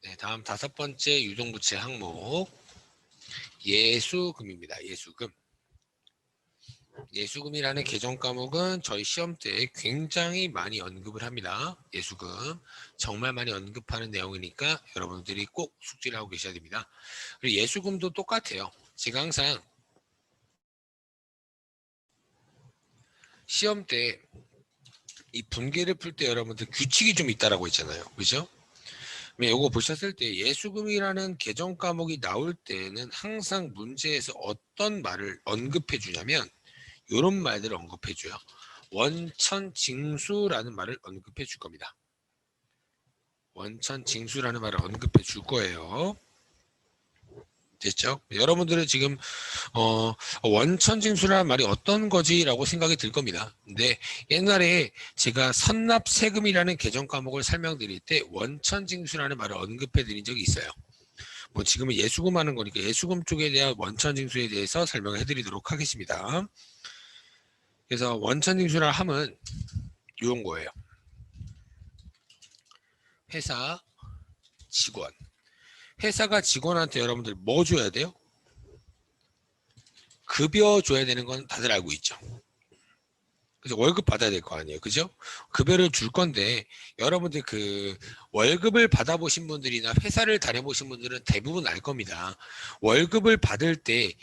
네, 다음 5번째 유동부채 항목 예수금입니다. 예수금. 예수금이라는 개정 과목은 저희 시험 때 굉장히 많이 언급을 합니다. 예수금. 정말 많이 언급하는 내용이니까 여러분들이 꼭 숙지를 하고 계셔야 됩니다. 그리고 예수금도 똑같아요. 제가 항상 시험 때 이 분계를 풀 때 여러분들 규칙이 좀 있다라고 했잖아요. 그죠? 이거 보셨을 때 예수금이라는 개정 과목이 나올 때는 항상 문제에서 어떤 말을 언급해 주냐면 이런 말들을 언급해 줘요. 원천징수라는 말을 언급해 줄 겁니다. 원천징수라는 말을 언급해 줄 거예요. 됐죠? 여러분들은 지금 원천징수라는 말이 어떤 거지라고 생각이 들 겁니다. 근데 옛날에 제가 선납세금이라는 개정 과목을 설명드릴 때 원천징수라는 말을 언급해 드린 적이 있어요. 뭐 지금은 예수금 하는 거니까 예수금 쪽에 대한 원천징수에 대해서 설명을 해드리도록 하겠습니다. 그래서 원천징수라 함은 이런 거예요. 회사, 직원. 회사가 직원한테 여러분들 뭐 줘야 돼요? 급여 줘야 되는 건 다들 알고 있죠. 그래서 월급 받아야 될 거 아니에요. 그죠? 급여를 줄 건데 여러분들 그 월급을 받아보신 분들이나 회사를 다녀보신 분들은 대부분 알 겁니다. 월급을 받을 때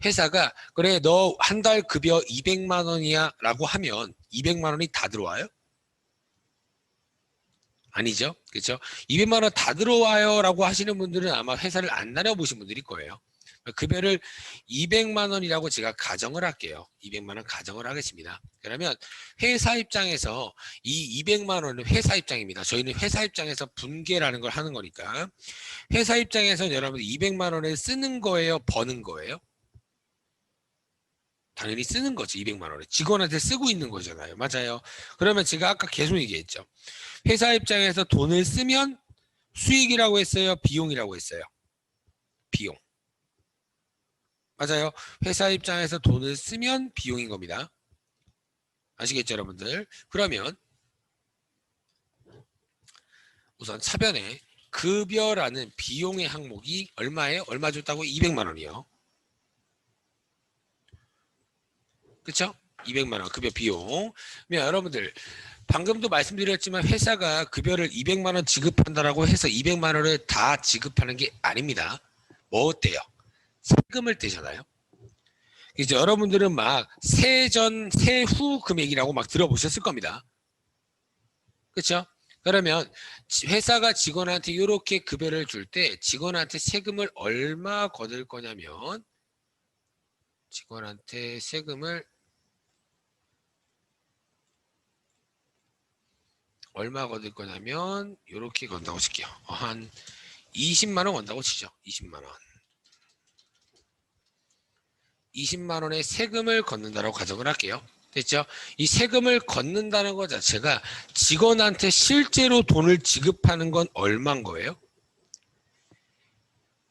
회사가 그래 너 한 달 급여 200만 원이야 라고 하면 200만 원이 다 들어와요? 아니죠. 그렇죠? 200만 원 다 들어와요 라고 하시는 분들은 아마 회사를 안 다녀보신 분들일 거예요. 급여를 200만 원이라고 제가 가정을 할게요. 200만 원 가정을 하겠습니다. 그러면 회사 입장에서 이 200만 원은 회사 입장입니다. 저희는 회사 입장에서 분계라는 걸 하는 거니까 회사 입장에서는 여러분 200만 원을 쓰는 거예요? 버는 거예요? 당연히 쓰는 거죠. 200만 원을. 직원한테 쓰고 있는 거잖아요. 맞아요. 그러면 제가 아까 계속 얘기했죠. 회사 입장에서 돈을 쓰면 수익이라고 했어요? 비용이라고 했어요? 비용. 맞아요. 회사 입장에서 돈을 쓰면 비용인 겁니다. 아시겠죠, 여러분들? 그러면 우선 차변에 급여라는 비용의 항목이 얼마예요? 얼마 줬다고? 200만 원이요. 그쵸? 200만 원 급여 비용. 그러면 여러분들 방금도 말씀드렸지만 회사가 급여를 200만 원 지급한다라고 해서 200만 원을 다 지급하는 게 아닙니다. 뭐 떼요? 세금을 떼잖아요. 이제 여러분들은 막 세전, 세후 금액이라고 막 들어보셨을 겁니다. 그렇죠? 그러면 회사가 직원한테 이렇게 급여를 줄 때 직원한테 세금을 얼마 거둘 거냐면 직원한테 세금을 얼마 거둘 거냐면 이렇게 건다고 칠게요. 한 20만 원 건다고 치죠. 20만 원. 20만 원의 세금을 걷는다고 가정을 할게요. 됐죠? 이 세금을 걷는다는 것 자체가 직원한테 실제로 돈을 지급하는 건 얼마인 거예요?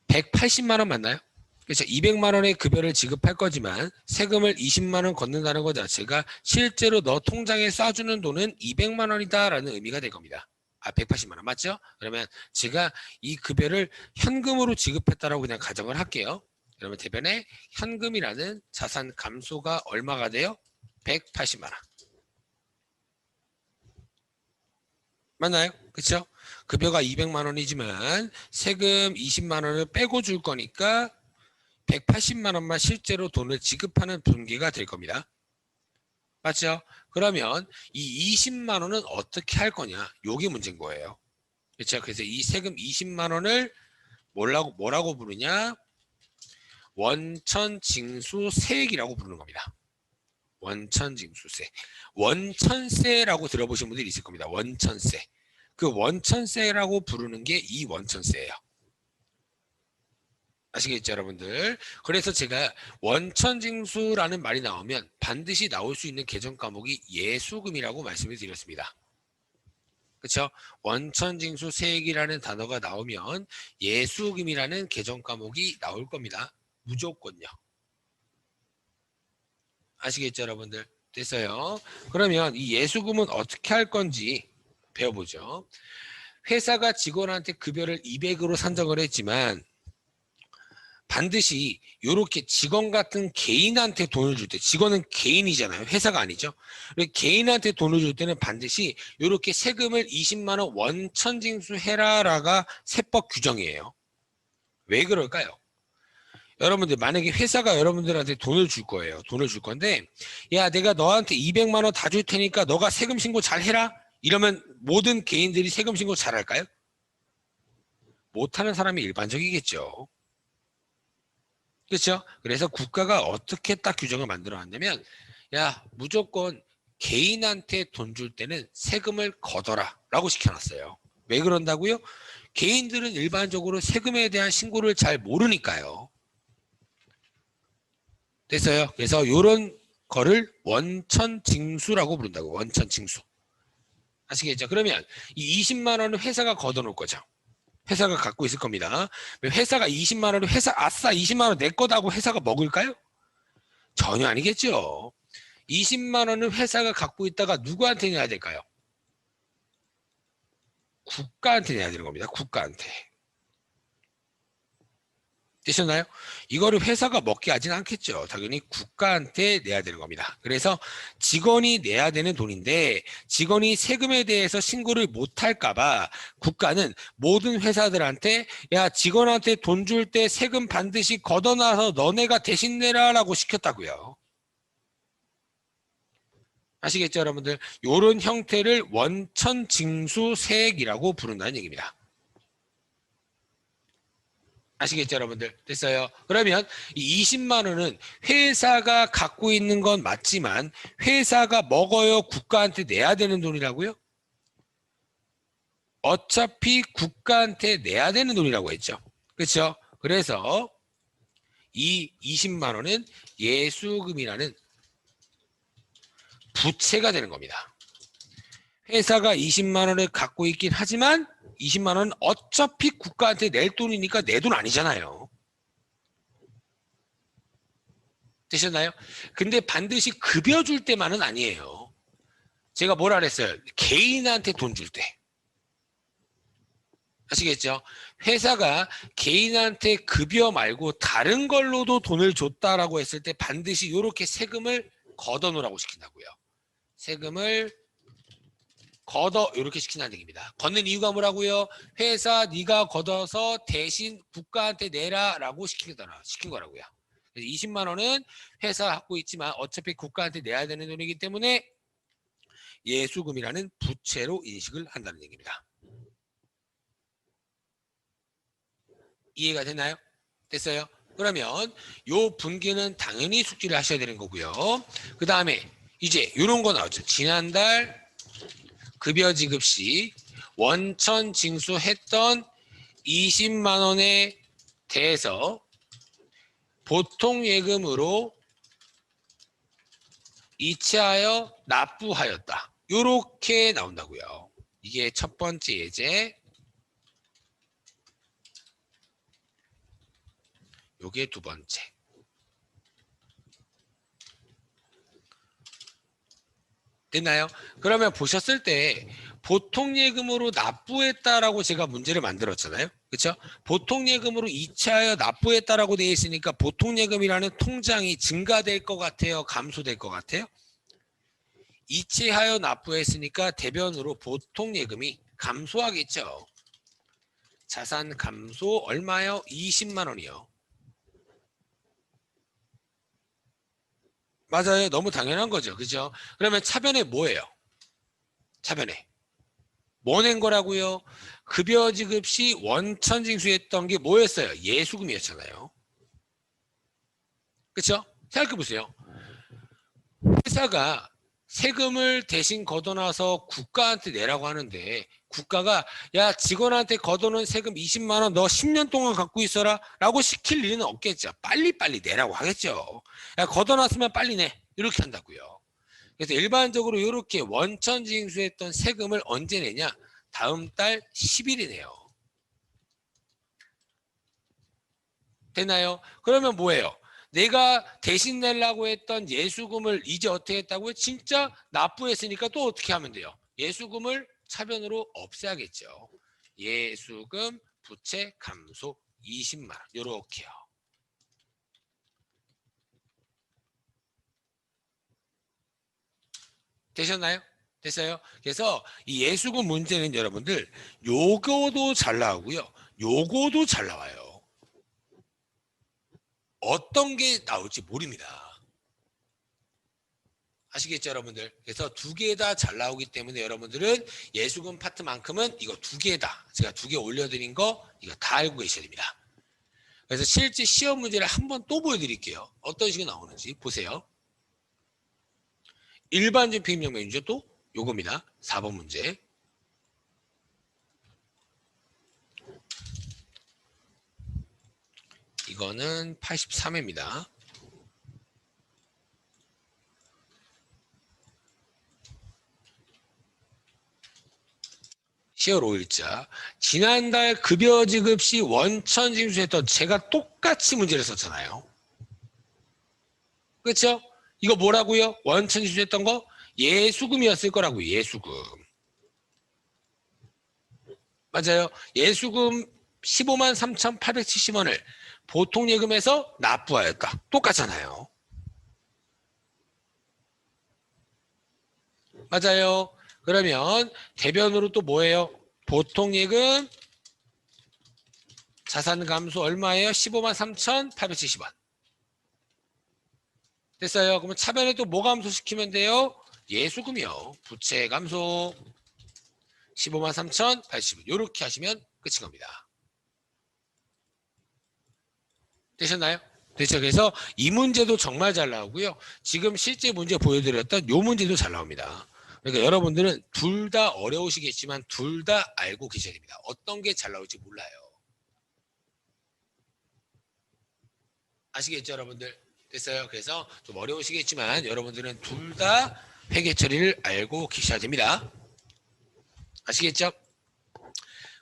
180만 원 맞나요? 그렇죠. 200만 원의 급여를 지급할 거지만 세금을 20만 원 걷는다는 것 자체가 실제로 너 통장에 쏴주는 돈은 200만 원이다라는 의미가 될 겁니다. 180만 원 맞죠? 그러면 제가 이 급여를 현금으로 지급했다라고 그냥 가정을 할게요. 그러면 대변에 현금이라는 자산 감소가 얼마가 돼요? 180만 원. 맞나요? 그렇죠? 급여가 200만 원이지만 세금 20만 원을 빼고 줄 거니까 180만 원만 실제로 돈을 지급하는 분기가 될 겁니다. 맞죠? 그러면 이 20만 원은 어떻게 할 거냐? 요게 문제인 거예요. 그렇죠? 그래서 이 세금 20만 원을 뭐라고 부르냐? 원천징수세액이라고 부르는 겁니다. 원천징수세. 원천세라고 들어보신 분들이 있을 겁니다. 원천세. 그 원천세라고 부르는 게 이 원천세예요. 아시겠죠, 여러분들? 그래서 제가 원천징수라는 말이 나오면 반드시 나올 수 있는 개정 과목이 예수금이라고 말씀을 드렸습니다. 그렇죠? 원천징수 세액이라는 단어가 나오면 예수금이라는 개정 과목이 나올 겁니다. 무조건요. 아시겠죠, 여러분들? 됐어요. 그러면 이 예수금은 어떻게 할 건지 배워보죠. 회사가 직원한테 급여를 200으로 산정을 했지만 반드시 이렇게 직원 같은 개인한테 돈을 줄 때, 직원은 개인이잖아요. 회사가 아니죠. 개인한테 돈을 줄 때는 반드시 이렇게 세금을 20만 원 원천 징수해라라가 세법 규정이에요. 왜 그럴까요? 여러분들 만약에 회사가 여러분들한테 돈을 줄 거예요. 돈을 줄 건데 야 내가 너한테 200만 원 다 줄 테니까 너가 세금 신고 잘 해라. 이러면 모든 개인들이 세금 신고 잘 할까요? 못하는 사람이 일반적이겠죠. 그렇죠? 그래서 국가가 어떻게 딱 규정을 만들어 놨냐면 야 무조건 개인한테 돈 줄 때는 세금을 걷어라 라고 시켜놨어요. 왜 그런다고요? 개인들은 일반적으로 세금에 대한 신고를 잘 모르니까요. 됐어요? 그래서 이런 거를 원천징수라고 부른다고. 원천징수. 아시겠죠? 그러면 이 20만 원은 회사가 걷어놓을 거죠. 회사가 갖고 있을 겁니다. 회사가 20만 원을 아싸 20만 원 내 거다고 회사가 먹을까요? 전혀 아니겠죠. 20만 원은 회사가 갖고 있다가 누구한테 내야 될까요? 국가한테 내야 되는 겁니다. 국가한테. 되셨나요? 이거를 회사가 먹게 하진 않겠죠. 당연히 국가한테 내야 되는 겁니다. 그래서 직원이 내야 되는 돈인데 직원이 세금에 대해서 신고를 못할까 봐 국가는 모든 회사들한테 야 직원한테 돈 줄 때 세금 반드시 걷어놔서 너네가 대신 내라 라고 시켰다고요. 아시겠죠 여러분들? 이런 형태를 원천징수세액이라고 부른다는 얘기입니다. 아시겠죠 여러분들? 됐어요. 그러면 이 20만 원은 회사가 갖고 있는 건 맞지만 회사가 먹어요 국가한테 내야 되는 돈이라고요? 어차피 국가한테 내야 되는 돈이라고 했죠. 그렇죠? 그래서 이 20만 원은 예수금이라는 부채가 되는 겁니다. 회사가 20만 원을 갖고 있긴 하지만 20만 원은 어차피 국가한테 낼 돈이니까 내 돈 아니잖아요. 되셨나요? 근데 반드시 급여 줄 때만은 아니에요. 제가 뭐라 그랬어요? 개인한테 돈 줄 때. 아시겠죠? 회사가 개인한테 급여 말고 다른 걸로도 돈을 줬다라고 했을 때 반드시 이렇게 세금을 걷어놓으라고 시킨다고요. 세금을 걷어 이렇게 시킨다는 얘기입니다. 걷는 이유가 뭐라고요? 회사 네가 걷어서 대신 국가한테 내라라고 시킨 거라고요. 그래서 20만 원은 회사 갖고 있지만 어차피 국가한테 내야 되는 돈이기 때문에 예수금이라는 부채로 인식을 한다는 얘기입니다. 이해가 되나요? 됐어요? 그러면 요 분기는 당연히 숙지를 하셔야 되는 거고요. 그 다음에 이제 이런 거 나오죠. 지난달 급여 지급 시 원천 징수했던 20만 원에 대해서 보통 예금으로 이체하여 납부하였다. 요렇게 나온다고요. 이게 첫 번째 예제. 요게 두 번째. 됐나요? 그러면 보셨을 때 보통 예금으로 납부했다라고 제가 문제를 만들었잖아요. 그렇죠? 보통 예금으로 이체하여 납부했다라고 되어 있으니까 보통 예금이라는 통장이 증가될 것 같아요? 감소될 것 같아요? 이체하여 납부했으니까 대변으로 보통 예금이 감소하겠죠. 자산 감소 얼마요? 20만 원이요. 맞아요. 너무 당연한 거죠. 그죠? 그러면 차변에 뭐예요? 차변에. 뭐 낸 거라고요? 급여 지급 시 원천 징수했던 게 뭐였어요? 예수금이었잖아요. 그렇죠? 생각해 보세요. 회사가 세금을 대신 걷어놔서 국가한테 내라고 하는데 국가가 야 직원한테 걷어놓은 세금 20만 원 너 10년 동안 갖고 있어라 라고 시킬 일은 없겠죠. 빨리빨리 내라고 하겠죠. 야 걷어놨으면 빨리 내 이렇게 한다고요. 그래서 일반적으로 이렇게 원천 징수했던 세금을 언제 내냐? 다음 달 10일에 내요. 되나요? 그러면 뭐예요? 내가 대신 내려고 했던 예수금을 이제 어떻게 했다고요? 진짜 납부했으니까 또 어떻게 하면 돼요? 예수금을 차변으로 없애야겠죠. 예수금 부채 감소 20만 원. 요렇게요. 되셨나요? 됐어요? 그래서 이 예수금 문제는 여러분들 요거도 잘 나오고요. 요거도 잘 나와요. 어떤 게 나올지 모릅니다. 아시겠죠, 여러분들? 그래서 두 개 다 잘 나오기 때문에 여러분들은 예수금 파트만큼은 이거 두 개다. 제가 두 개 올려드린 거 이거 다 알고 계셔야 됩니다. 그래서 실제 시험 문제를 한번 또 보여드릴게요. 어떤 식으로 나오는지 보세요. 일반적 비임용매이죠. 또 요겁니다. 4번 문제. 이거는 83회입니다. 10월 5일자. 지난달 급여 지급 시 원천 징수했던 제가 똑같이 문제를 썼잖아요. 그렇죠? 이거 뭐라고요? 원천 징수했던 거 예수금이었을 거라고. 예수금. 맞아요. 예수금 15만 3,870원을 보통 예금에서 납부하였다. 똑같잖아요. 맞아요. 그러면 대변으로 또 뭐예요? 보통 예금 자산 감소 얼마예요? 15만 3,870원. 됐어요. 그러면 차변에 또 뭐 감소시키면 돼요? 예수금이요. 부채 감소 15만 3,080원. 이렇게 하시면 끝인 겁니다. 되셨나요? 됐죠. 그래서 이 문제도 정말 잘 나오고요. 지금 실제 문제 보여드렸던 이 문제도 잘 나옵니다. 그러니까 여러분들은 둘 다 어려우시겠지만 둘 다 알고 계셔야 됩니다. 어떤 게 잘 나올지 몰라요. 아시겠죠, 여러분들? 됐어요. 그래서 좀 어려우시겠지만 여러분들은 둘 다 회계 처리를 알고 계셔야 됩니다. 아시겠죠?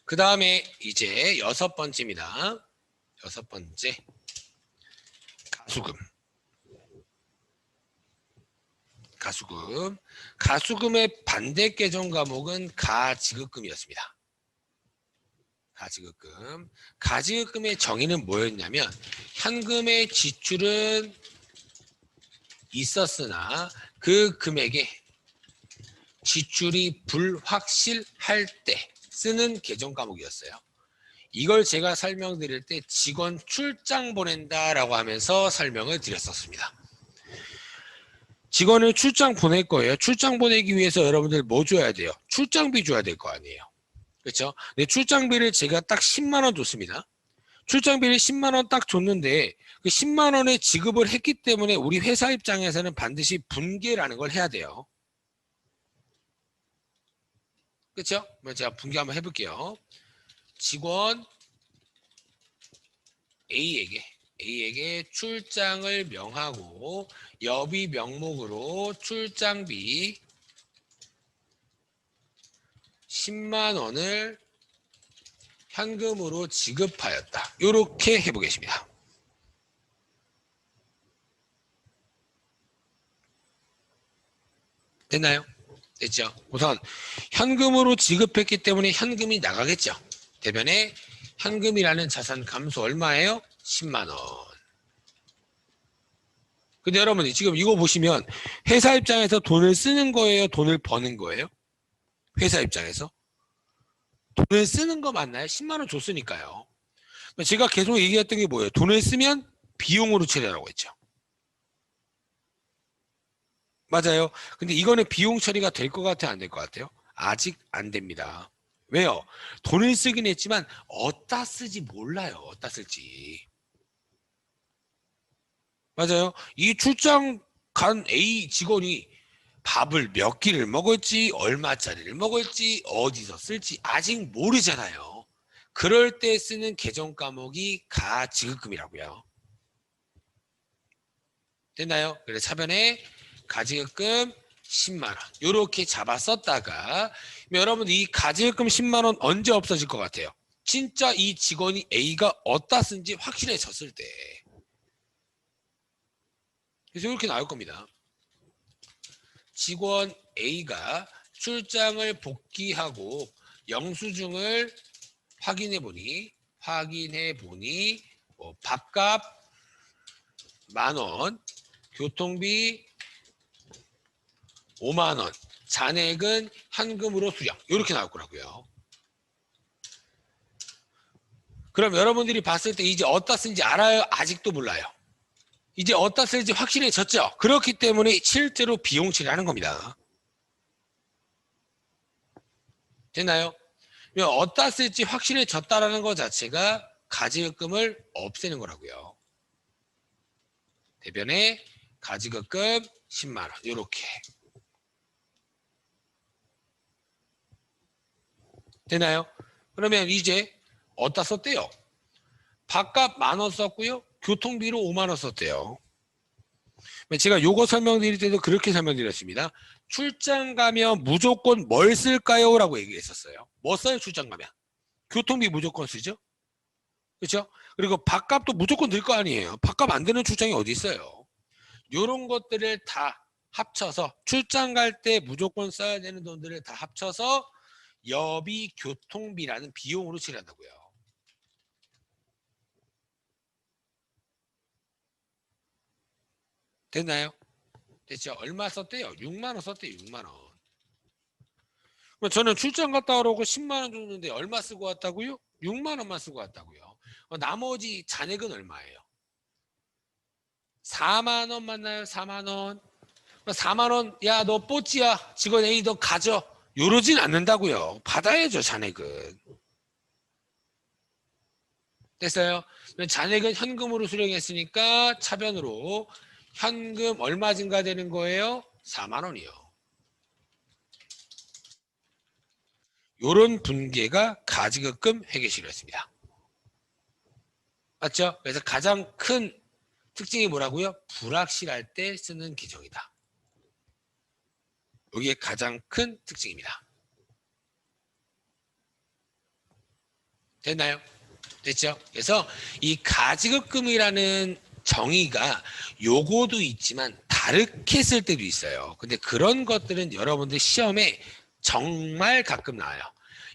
그 다음에 이제 6번째입니다. 6번째. 가수금. 가수금. 가수금의 반대 계정 과목은 가지급금이었습니다. 가지급금. 가지급금의 정의는 뭐였냐면 현금의 지출은 있었으나 그 금액에 지출이 불확실할 때 쓰는 계정 과목이었어요. 이걸 제가 설명드릴 때 직원 출장 보낸다라고 하면서 설명을 드렸었습니다. 직원을 출장 보낼 거예요. 출장 보내기 위해서 여러분들 뭐 줘야 돼요? 출장비 줘야 될 거 아니에요. 그렇죠? 근데 출장비를 제가 딱 10만 원 줬습니다. 출장비를 10만 원 딱 줬는데 그 10만 원에 지급을 했기 때문에 우리 회사 입장에서는 반드시 분계라는 걸 해야 돼요. 그렇죠? 제가 분계 한번 해볼게요. 직원 A에게 출장을 명하고 여비 명목으로 출장비 10만 원을 현금으로 지급하였다. 이렇게 해보겠습니다. 됐나요? 됐죠? 우선 현금으로 지급했기 때문에 현금이 나가겠죠. 대변에 현금이라는 자산 감소 얼마예요? 10만 원. 근데 여러분들 지금 이거 보시면 회사 입장에서 돈을 쓰는 거예요? 돈을 버는 거예요? 회사 입장에서? 돈을 쓰는 거 맞나요? 10만 원 줬으니까요. 제가 계속 얘기했던 게 뭐예요? 돈을 쓰면 비용으로 처리하라고 했죠. 맞아요. 근데 이거는 비용 처리가 될 것 같아요? 안 될 것 같아요? 아직 안 됩니다. 왜요? 돈을 쓰긴 했지만 어디다 쓰지 몰라요. 어디다 쓸지. 맞아요. 이 출장 간 A 직원이 밥을 몇 끼를 먹을지 얼마짜리를 먹을지 어디서 쓸지 아직 모르잖아요. 그럴 때 쓰는 계정 과목이 가지급금이라고요. 됐나요? 그래서 차변에 가지급금 10만 원 이렇게 잡아 썼다가 여러분 이 가지급금 10만 원 언제 없어질 것 같아요? 진짜 이 직원이 A가 어디다 쓴지 확실해졌을 때. 그래서 이렇게 나올 겁니다. 직원 A가 출장을 복귀하고 영수증을 확인해 보니 밥값 10,000원, 교통비 50,000원, 잔액은 현금으로 수령. 이렇게 나올 거라고요. 그럼 여러분들이 봤을 때 이제 어디다 쓴지 알아요? 아직도 몰라요. 이제 어디다 쓸지 확실해졌죠? 그렇기 때문에 실제로 비용 처리하는 겁니다. 됐나요? 어디다 쓸지 확실해졌다라는 것 자체가 가지급금을 없애는 거라고요. 대변에 가지급금 10만 원 이렇게 되나요? 그러면 이제 어디다 썼대요? 밥값 10,000원 썼고요. 교통비로 5만 원 썼대요. 제가 요거 설명드릴 때도 그렇게 설명드렸습니다. 출장 가면 무조건 뭘 쓸까요? 라고 얘기했었어요. 뭐 써요? 출장 가면? 교통비 무조건 쓰죠? 그렇죠? 그리고 밥값도 무조건 들 거 아니에요. 밥값 안 되는 출장이 어디 있어요? 요런 것들을 다 합쳐서 출장 갈 때 무조건 써야 되는 돈들을 다 합쳐서 여비 교통비라는 비용으로 처리한다고요. 됐나요? 됐죠? 얼마 썼대요? 6만 원 썼대요. 6만 원. 그럼 저는 출장 갔다 오라고 10만 원 줬는데 얼마 쓰고 왔다고요? 6만 원만 쓰고 왔다고요. 나머지 잔액은 얼마예요? 4만 원 맞나요? 4만 원. 4만 원, 야, 너 뽀찌야. 직원 A 너 가져. 이러진 않는다고요. 받아야죠, 잔액은. 됐어요? 잔액은 현금으로 수령했으니까 차변으로 현금 얼마 증가되는 거예요? 4만 원이요. 요런 분계가 가지급금 회계시료였습니다. 맞죠? 그래서 가장 큰 특징이 뭐라고요? 불확실할 때 쓰는 계정이다. 이게 가장 큰 특징입니다. 됐나요? 됐죠? 그래서 이 가지급금이라는 정의가 요거도 있지만 다르게 쓸 때도 있어요. 근데 그런 것들은 여러분들 시험에 정말 가끔 나와요.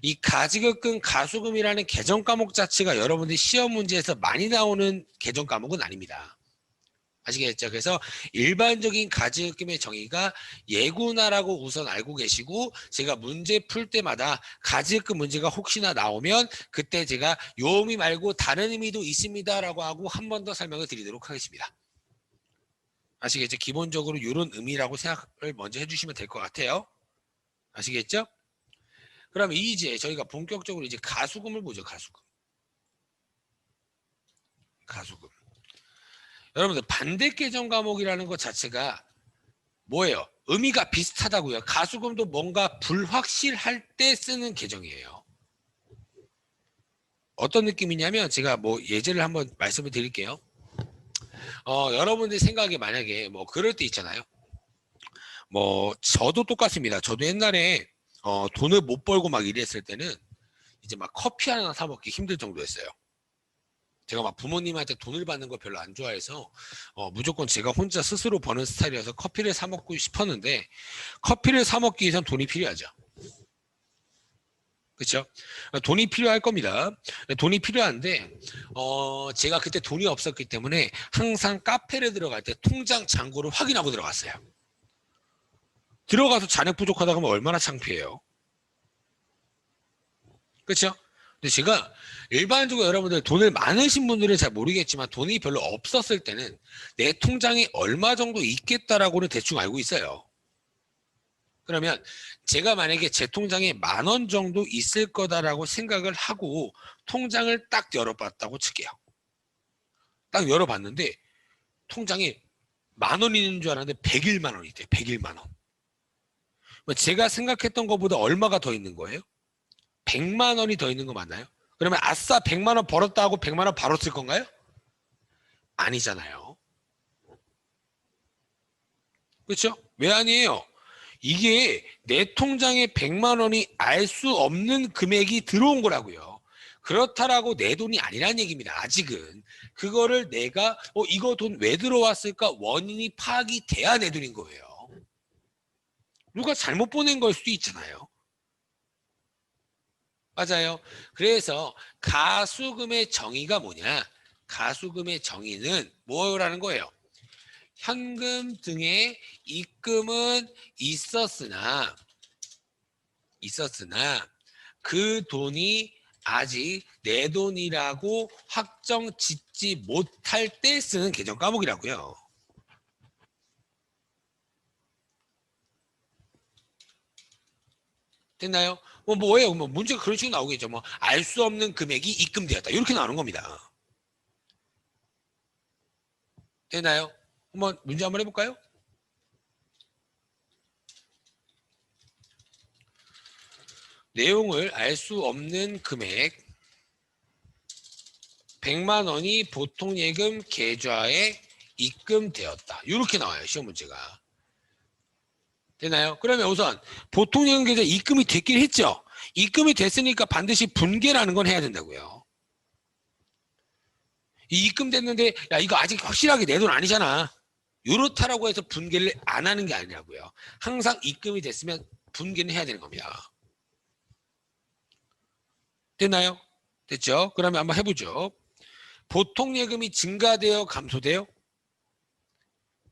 이 가지급금 가수금이라는 개정 과목 자체가 여러분들 시험 문제에서 많이 나오는 개정 과목은 아닙니다. 아시겠죠? 그래서 일반적인 가지급금의 정의가 예구나라고 우선 알고 계시고 제가 문제 풀 때마다 가지급금 문제가 혹시나 나오면 그때 제가 요 의미 말고 다른 의미도 있습니다라고 하고 한 번 더 설명을 드리도록 하겠습니다. 아시겠죠? 기본적으로 이런 의미라고 생각을 먼저 해주시면 될 것 같아요. 아시겠죠? 그럼 이제 저희가 본격적으로 이제 가수금을 보죠. 가수금. 가수금. 여러분들 반대 계정 과목이라는 것 자체가 뭐예요? 의미가 비슷하다고요. 가수금도 뭔가 불확실할 때 쓰는 계정이에요. 어떤 느낌이냐면 제가 뭐 예제를 한번 말씀을 드릴게요. 여러분들 생각에 만약에 뭐 그럴 때 있잖아요. 뭐 저도 똑같습니다. 저도 옛날에 돈을 못 벌고 막 이랬을 때는 이제 막 커피 하나 사 먹기 힘들 정도였어요. 제가 막 부모님한테 돈을 받는 거 별로 안 좋아해서 무조건 제가 혼자 스스로 버는 스타일이어서 커피를 사 먹고 싶었는데 커피를 사 먹기 위해선 돈이 필요하죠. 그렇죠? 돈이 필요할 겁니다. 돈이 필요한데 제가 그때 돈이 없었기 때문에 항상 카페를 들어갈 때 통장 잔고를 확인하고 들어갔어요. 들어가서 잔액 부족하다 하면 얼마나 창피해요. 그렇죠? 근데 제가 일반적으로 여러분들 돈을 많으신 분들은 잘 모르겠지만 돈이 별로 없었을 때는 내 통장에 얼마 정도 있겠다라고는 대충 알고 있어요. 그러면 제가 만약에 제 통장에 10,000원 정도 있을 거다라고 생각을 하고 통장을 딱 열어봤다고 칠게요. 딱 열어봤는데 통장에 10,000원 있는 줄 알았는데 101만 원이 돼요. 101만 원. 제가 생각했던 것보다 얼마가 더 있는 거예요? 100만 원이 더 있는 거 맞나요? 그러면 아싸 100만 원 벌었다 하고 100만 원 바로 쓸 건가요? 아니잖아요. 그렇죠? 왜 아니에요? 이게 내 통장에 100만 원이 알 수 없는 금액이 들어온 거라고요. 그렇다라고 내 돈이 아니란 얘기입니다. 아직은. 그거를 내가 이거 돈 왜 들어왔을까 원인이 파악이 돼야 내 돈인 거예요. 누가 잘못 보낸 걸 수도 있잖아요. 맞아요. 그래서 가수금의 정의가 뭐냐? 가수금의 정의는 뭐라는 거예요? 현금 등의 입금은 있었으나 그 돈이 아직 내 돈이라고 확정 짓지 못할 때 쓰는 계정 과목이라고요. 됐나요? 뭐예요? 뭐 문제가 그런 식으로 나오겠죠. 뭐 알 수 없는 금액이 입금되었다. 이렇게 나오는 겁니다. 됐나요? 한번 문제 한번 해볼까요? 내용을 알 수 없는 금액 100만 원이 보통 예금 계좌에 입금되었다. 이렇게 나와요. 시험 문제가. 되나요? 그러면 우선 보통 예금 계좌에 입금이 됐긴 했죠. 입금이 됐으니까 반드시 분개라는 건 해야 된다고요. 이 입금됐는데 야 이거 아직 확실하게 내 돈 아니잖아. 요렇다라고 해서 분개를 안 하는 게 아니라고요. 항상 입금이 됐으면 분개는 해야 되는 겁니다. 됐나요? 됐죠? 그러면 한번 해보죠. 보통 예금이 증가되어 감소돼요?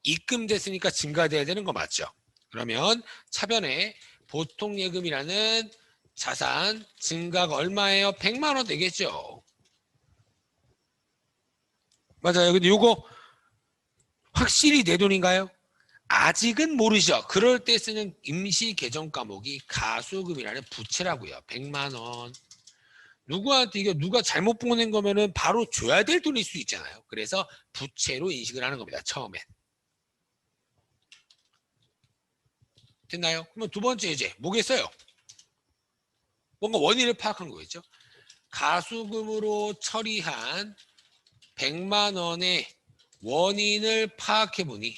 입금됐으니까 증가돼야 되는 거 맞죠? 그러면 차변에 보통 예금이라는 자산 증가가 얼마예요? 100만 원 되겠죠? 맞아요. 근데 요거 확실히 내 돈인가요? 아직은 모르죠. 그럴 때 쓰는 임시 계정 과목이 가수금이라는 부채라고요. 100만 원. 누구한테 이게 누가 잘못 보낸 거면은 바로 줘야 될 돈일 수 있잖아요. 그래서 부채로 인식을 하는 겁니다. 처음엔. 됐나요? 그러면 두 번째 이제 뭐겠어요? 뭔가 원인을 파악한 거겠죠. 가수금으로 처리한 100만 원의 원인을 파악해 보니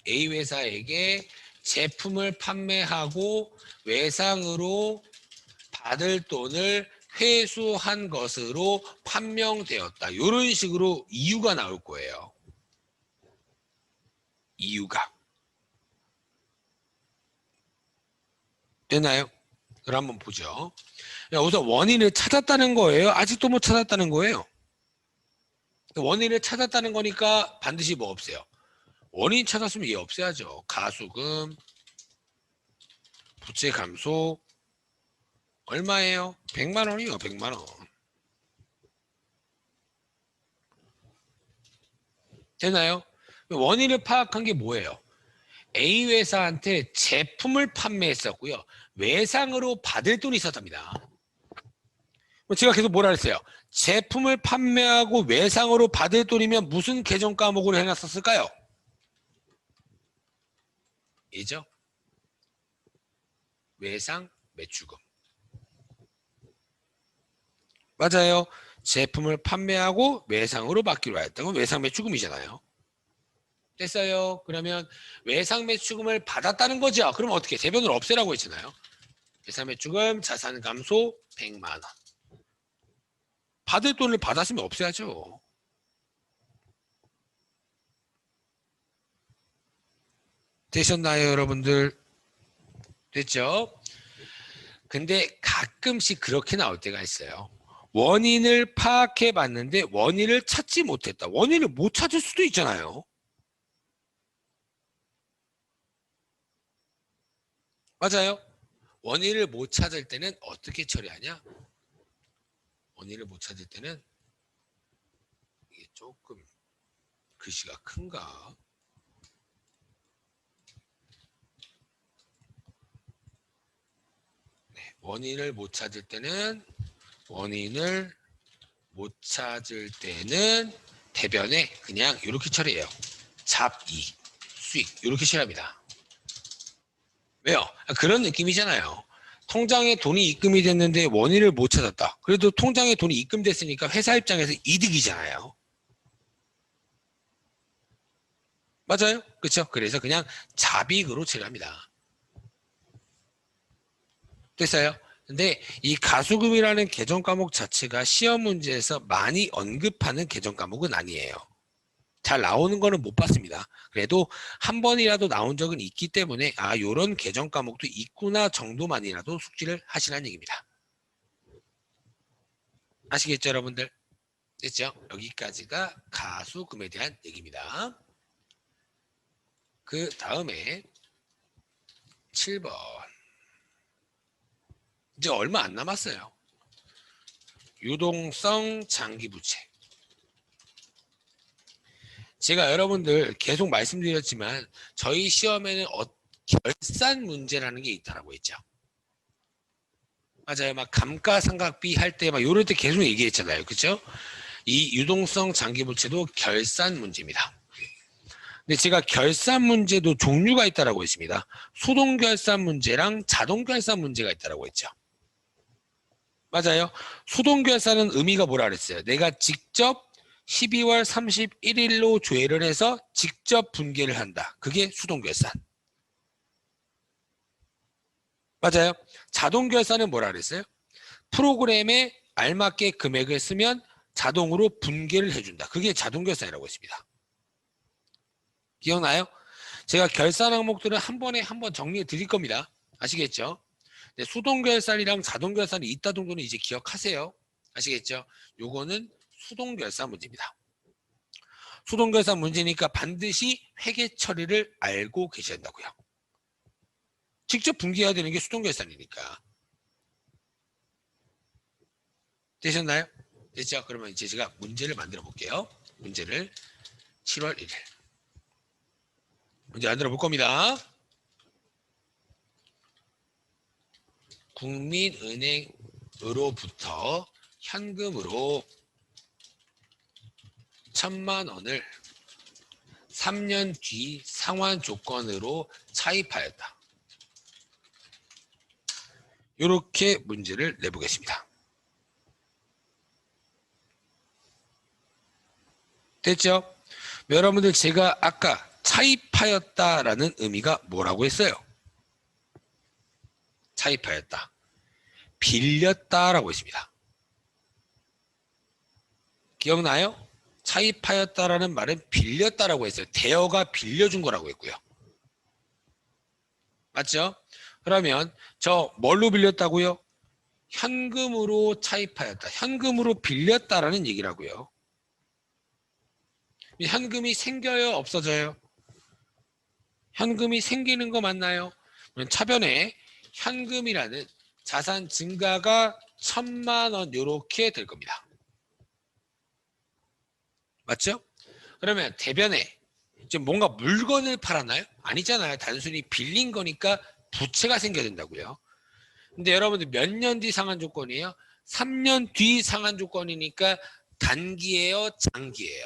A 회사에게 제품을 판매하고 외상으로 받을 돈을 회수한 것으로 판명되었다. 이런 식으로 이유가 나올 거예요. 이유가. 되나요? 그럼 한번 보죠. 우선 원인을 찾았다는 거예요? 아직도 못 찾았다는 거예요? 원인을 찾았다는 거니까 반드시 뭐 없어요? 원인 찾았으면 얘 없애야죠. 가수금, 부채 감소, 얼마예요? 100만 원이요, 100만 원. 되나요? 원인을 파악한 게 뭐예요? A 회사한테 제품을 판매했었고요. 외상으로 받을 돈이 있었답니다. 제가 계속 뭐라 그랬어요? 제품을 판매하고 외상으로 받을 돈이면 무슨 계정 과목으로 해놨었을까요? 이죠? 외상 매출금. 맞아요. 제품을 판매하고 외상으로 받기로 했다고 외상 매출금이잖아요. 됐어요. 그러면 외상 매출금을 받았다는 거죠. 그럼 어떻게? 대변을 없애라고 했잖아요. 외상 매출금 자산 감소 100만 원. 받을 돈을 받았으면 없애야죠. 되셨나요, 여러분들? 됐죠? 근데 가끔씩 그렇게 나올 때가 있어요. 원인을 파악해 봤는데 원인을 찾지 못했다. 원인을 못 찾을 수도 있잖아요. 맞아요. 원인을 못 찾을 때는 어떻게 처리하냐? 원인을 못 찾을 때는 이게 조금 글씨가 큰가? 네, 원인을 못 찾을 때는 대변에 그냥 이렇게 처리해요. 잡이, 수익 이렇게 처리합니다. 왜요? 그런 느낌이잖아요. 통장에 돈이 입금이 됐는데 원인을 못 찾았다. 그래도 통장에 돈이 입금됐으니까 회사 입장에서 이득이잖아요. 맞아요? 그렇죠? 그래서 그냥 잡이익으로 처리합니다. 됐어요? 근데 이 가수금이라는 계정 과목 자체가 시험 문제에서 많이 언급하는 계정 과목은 아니에요. 잘 나오는 거는 못 봤습니다. 그래도 한 번이라도 나온 적은 있기 때문에 요런 개정 과목도 있구나 정도만이라도 숙지를 하시라는 얘기입니다. 아시겠죠, 여러분들? 됐죠? 여기까지가 가수금에 대한 얘기입니다. 그 다음에 7번. 이제 얼마 안 남았어요. 유동성 장기부채. 제가 여러분들 계속 말씀드렸지만 저희 시험에는 결산 문제라는 게 있다라고 했죠. 맞아요. 막 감가상각비 할 때 막 요럴 때 계속 얘기했잖아요. 그죠? 이 유동성 장기부채도 결산 문제입니다. 근데 제가 결산 문제도 종류가 있다라고 했습니다. 수동 결산 문제랑 자동 결산 문제가 있다라고 했죠. 맞아요. 수동 결산은 의미가 뭐라 그랬어요? 내가 직접 12월 31일로 조회를 해서 직접 분계를 한다. 그게 수동 결산. 맞아요. 자동 결산은 뭐라 그랬어요? 프로그램에 알맞게 금액을 쓰면 자동으로 분계를 해준다. 그게 자동 결산이라고 했습니다. 기억나요? 제가 결산 항목들은 한 번에 한 번 정리해 드릴 겁니다. 아시겠죠? 네, 수동 결산이랑 자동 결산이 있다 정도는 이제 기억하세요. 아시겠죠? 요거는 수동 결산 문제입니다. 수동 결산 문제니까 반드시 회계 처리를 알고 계셔야 한다고요. 직접 분기해야 되는 게 수동 결산이니까. 되셨나요? 됐죠? 그러면 이제 제가 문제를 만들어 볼게요. 문제를 7월 1일. 문제 만들어 볼 겁니다. 국민은행으로부터 현금으로 1,000만 원을 3년 뒤 상환 조건으로 차입하였다. 이렇게 문제를 내보겠습니다. 됐죠? 여러분들 제가 아까 차입하였다라는 의미가 뭐라고 했어요? 차입하였다. 빌렸다라고 했습니다. 기억나요? 차입하였다라는 말은 빌렸다라고 했어요. 대여가 빌려준 거라고 했고요. 맞죠? 그러면 저 뭘로 빌렸다고요? 현금으로 차입하였다. 현금으로 빌렸다라는 얘기라고요. 현금이 생겨요? 없어져요? 현금이 생기는 거 맞나요? 차변에 현금이라는 자산 증가가 1,000만 원 이렇게 될 겁니다. 맞죠? 그러면 대변에 지금 뭔가 물건을 팔았나요? 아니잖아요. 단순히 빌린 거니까 부채가 생겨야 된다고요. 근데 여러분들 몇 년 뒤 상환 조건이에요? 3년 뒤 상환 조건이니까 단기예요? 장기예요?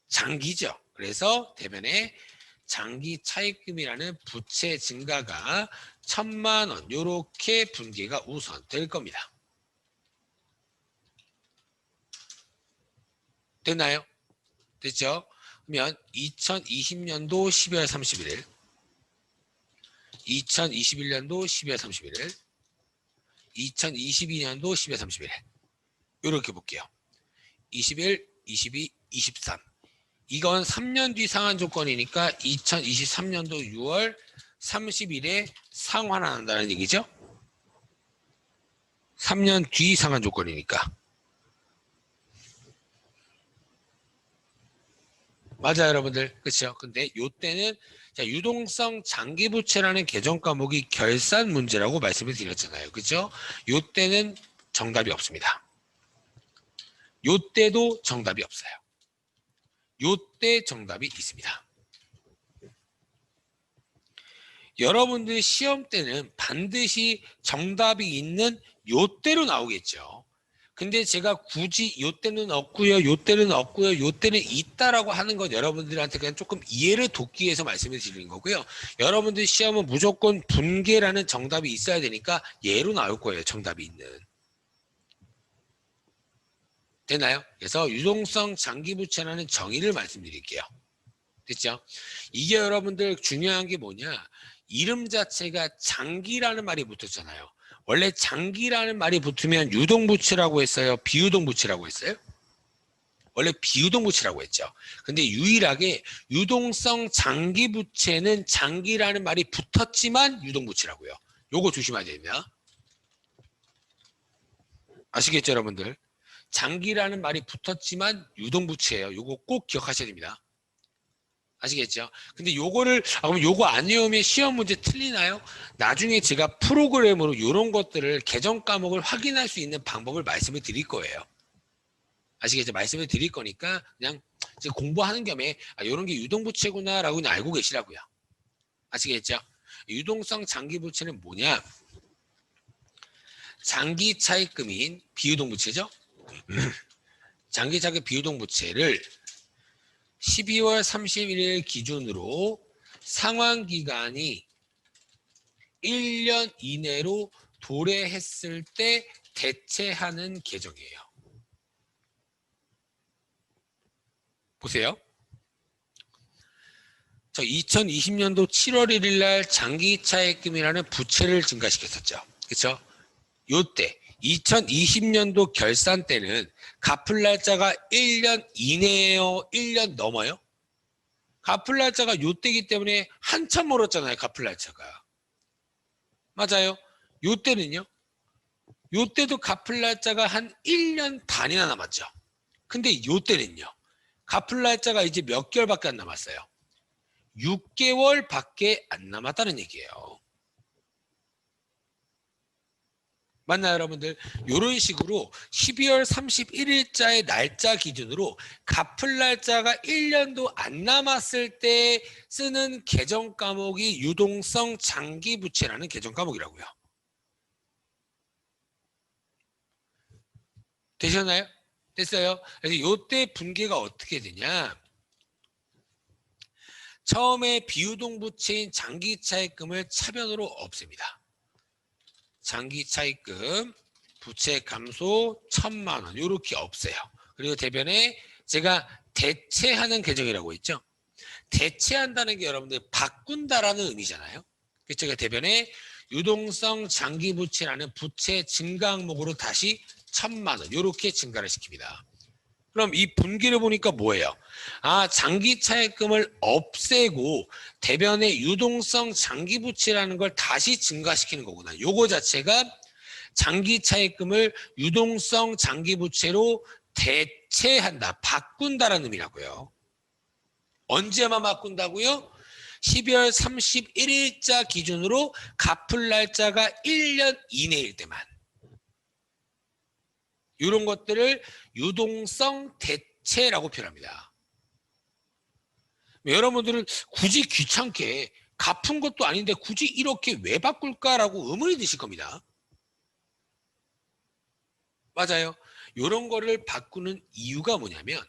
장기죠. 그래서 대변에 장기 차입금이라는 부채 증가가 1,000만 원 이렇게 분기가 우선 될 겁니다. 됐나요? 됐죠? 그러면 2020년도 12월 31일 2021년도 12월 31일 2022년도 12월 31일 이렇게 볼게요. 21, 22, 23 이건 3년 뒤 상환 조건이니까 2023년도 6월 30일에 상환한다는 얘기죠. 3년 뒤 상환 조건이니까. 맞아요, 여러분들. 그렇죠? 근데 요때는 유동성 장기부채라는 개정 과목이 결산 문제라고 말씀을 드렸잖아요. 그렇죠? 요때는 정답이 없습니다. 요때도 정답이 없어요. 요때 정답이 있습니다. 여러분들 시험 때는 반드시 정답이 있는 요때로 나오겠죠. 근데 제가 굳이 요때는 없고요, 요때는 없고요, 요때는 있다라고 하는 건 여러분들한테 그냥 조금 이해를 돕기 위해서 말씀을 드리는 거고요. 여러분들 시험은 무조건 분계라는 정답이 있어야 되니까 얘로 나올 거예요, 정답이 있는. 되나요? 그래서 유동성 장기부채라는 정의를 말씀드릴게요. 됐죠? 이게 여러분들 중요한 게 뭐냐? 이름 자체가 장기라는 말이 붙었잖아요. 원래 장기라는 말이 붙으면 유동부채라고 했어요? 비유동부채라고 했어요? 원래 비유동부채라고 했죠. 근데 유일하게 유동성 장기부채는 장기라는 말이 붙었지만 유동부채라고요. 요거 조심해야 됩니다. 아시겠죠, 여러분들? 장기라는 말이 붙었지만 유동부채예요. 요거 꼭 기억하셔야 됩니다. 아시겠죠? 근데 요거를 그럼 요거 안 외우면 시험 문제 틀리나요? 나중에 제가 프로그램으로 요런 것들을 개정 과목을 확인할 수 있는 방법을 말씀을 드릴 거예요. 아시겠죠? 말씀을 드릴 거니까 그냥 이제 공부하는 겸에 요런 게 유동부채구나라고 그냥 알고 계시라고요. 아시겠죠? 유동성 장기부채는 뭐냐? 장기 차입금인 비유동부채죠? 장기 차입 비유동부채를 12월 31일 기준으로 상환기간이 1년 이내로 도래했을 때 대체하는 계정이에요. 보세요. 저 2020년도 7월 1일 날 장기차입금이라는 부채를 증가시켰었죠. 그렇죠? 요때 2020년도 결산 때는 갚을 날짜가 1년 이내예요? 1년 넘어요? 갚을 날짜가 요때기 때문에 한참 멀었잖아요. 갚을 날짜가. 맞아요. 요때는요? 요때도 갚을 날짜가 한 1년 반이나 남았죠. 근데 요때는요? 갚을 날짜가 이제 몇 개월밖에 안 남았어요. 6개월밖에 안 남았다는 얘기예요. 맞나요, 여러분들? 이런 식으로 12월 31일자의 날짜 기준으로 갚을 날짜가 1년도 안 남았을 때 쓰는 계정 과목이 유동성 장기부채라는 계정 과목이라고요. 되셨나요? 됐어요? 그래서 이때 분계가 어떻게 되냐? 처음에 비유동부채인 장기차입금을 차변으로 없앱니다. 장기차입금 부채 감소 1,000만 원 이렇게 없애요. 그리고 대변에 제가 대체하는 계정이라고 했죠. 대체한다는 게 여러분들 바꾼다라는 의미잖아요. 그래서 제가 대변에 유동성 장기부채라는 부채 증가 항목으로 다시 1,000만 원 이렇게 증가를 시킵니다. 그럼 이 분기를 보니까 뭐예요? 장기 차입금을 없애고 대변의 유동성 장기부채라는 걸 다시 증가시키는 거구나. 요거 자체가 장기 차입금을 유동성 장기부채로 대체한다, 바꾼다라는 의미라고요. 언제만 바꾼다고요? 12월 31일자 기준으로 갚을 날짜가 1년 이내일 때만. 이런 것들을 유동성 대체라고 표현합니다. 여러분들은 굳이 귀찮게 갚은 것도 아닌데 굳이 이렇게 왜 바꿀까라고 의문이 드실 겁니다. 맞아요. 이런 거를 바꾸는 이유가 뭐냐면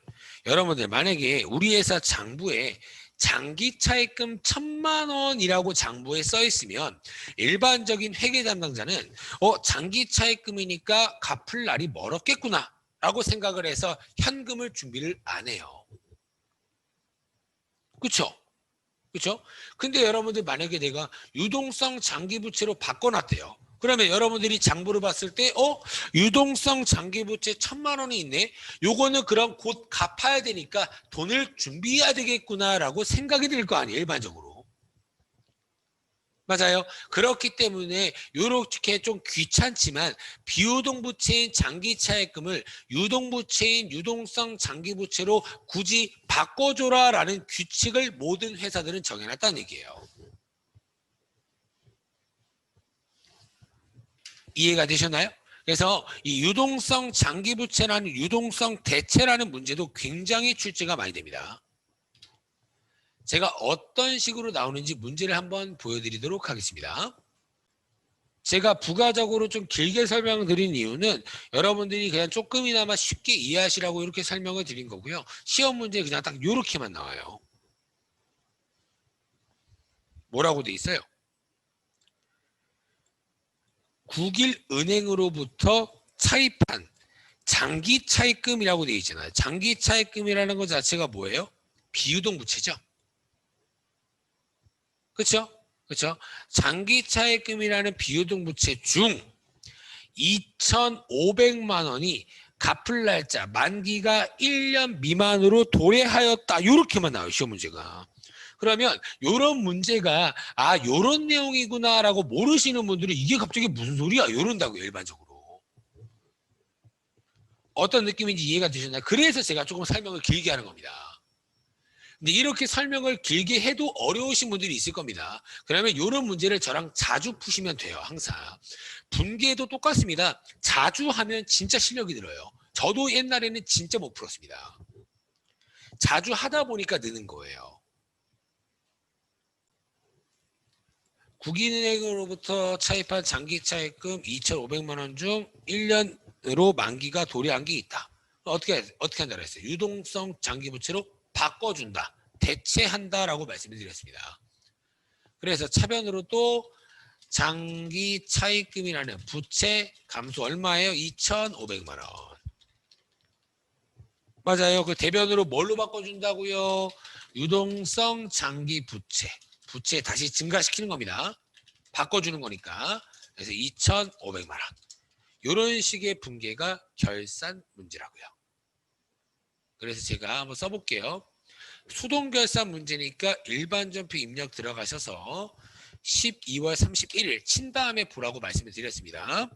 여러분들 만약에 우리 회사 장부에 장기 차입금 1,000만 원이라고 장부에 써 있으면 일반적인 회계 담당자는 장기 차입금이니까 갚을 날이 멀었겠구나 라고 생각을 해서 현금을 준비를 안 해요. 그렇죠? 그렇죠? 근데 여러분들 만약에 내가 유동성 장기부채로 바꿔놨대요. 그러면 여러분들이 장부를 봤을 때 유동성 장기부채 1,000만 원이 있네. 요거는 그럼 곧 갚아야 되니까 돈을 준비해야 되겠구나라고 생각이 들 거 아니에요. 일반적으로. 맞아요. 그렇기 때문에 이렇게 좀 귀찮지만 비유동부채인 장기차입금을 유동부채인 유동성 장기부채로 굳이 바꿔줘라라는 규칙을 모든 회사들은 정해놨다는 얘기예요. 이해가 되셨나요? 그래서 이 유동성 장기부채라는 유동성 대체라는 문제도 굉장히 출제가 많이 됩니다. 제가 어떤 식으로 나오는지 문제를 한번 보여드리도록 하겠습니다. 제가 부가적으로 좀 길게 설명을 드린 이유는 여러분들이 그냥 조금이나마 쉽게 이해하시라고 이렇게 설명을 드린 거고요. 시험 문제 그냥 딱 이렇게만 나와요. 뭐라고 돼 있어요? 국일은행으로부터 차입한 장기 차입금이라고 돼 있잖아요. 장기 차입금이라는 것 자체가 뭐예요? 비유동부채죠. 그렇죠? 그렇죠? 장기 차입금이라는 비유동부채 중 2,500만 원이 갚을 날짜 만기가 1년 미만으로 도래하였다. 이렇게만 나와요. 시험 문제가. 그러면 이런 문제가 요런 내용이구나라고 모르시는 분들은 이게 갑자기 무슨 소리야? 이런다고요. 일반적으로. 어떤 느낌인지 이해가 되셨나요? 그래서 제가 조금 설명을 길게 하는 겁니다. 근데 이렇게 설명을 길게 해도 어려우신 분들이 있을 겁니다. 그러면 이런 문제를 저랑 자주 푸시면 돼요. 항상. 분계도 똑같습니다. 자주 하면 진짜 실력이 늘어요. 저도 옛날에는 진짜 못 풀었습니다. 자주 하다 보니까 느는 거예요. 국인은행으로부터 차입한 장기 차입금 2,500만 원 중 1년으로 만기가 도래한 게 있다. 어떻게 한다고 했어요? 유동성 장기 부채로 바꿔준다. 대체한다라고 말씀을 드렸습니다. 그래서 차변으로 또 장기 차입금이라는 부채 감소 얼마예요? 2,500만 원. 맞아요. 그 대변으로 뭘로 바꿔준다고요? 유동성 장기 부채. 부채 다시 증가시키는 겁니다. 바꿔주는 거니까. 그래서 2,500만 원. 이런 식의 분계가 결산 문제라고요. 그래서 제가 한번 써볼게요. 수동결산 문제니까 일반전표 입력 들어가셔서 12월 31일 친 다음에 보라고 말씀을 드렸습니다.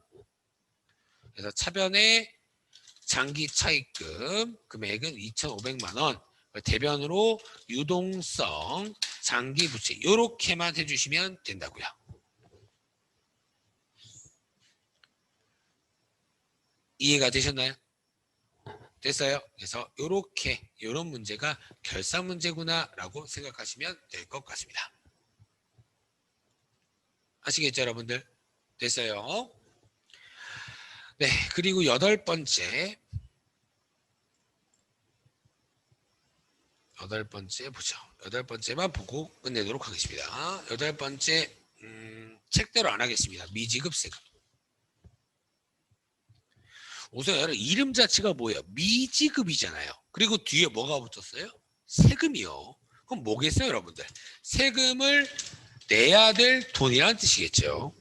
그래서 차변에 장기 차입금 금액은 2,500만 원, 대변으로 유동성 장기 부채 이렇게만 해주시면 된다고요. 이해가 되셨나요? 됐어요? 그래서 이렇게 이런 문제가 결산 문제구나라고 생각하시면 될 것 같습니다. 아시겠죠, 여러분들? 됐어요? 네, 그리고 8번째 보죠. 8번째만 보고 끝내도록 하겠습니다. 8번째 책대로 안 하겠습니다. 미지급 세금. 우선 여러분 이름 자체가 뭐예요? 미지급이잖아요. 그리고 뒤에 뭐가 붙었어요? 세금이요. 그럼 뭐겠어요, 여러분들? 세금을 내야 될 돈이라는 뜻이겠죠.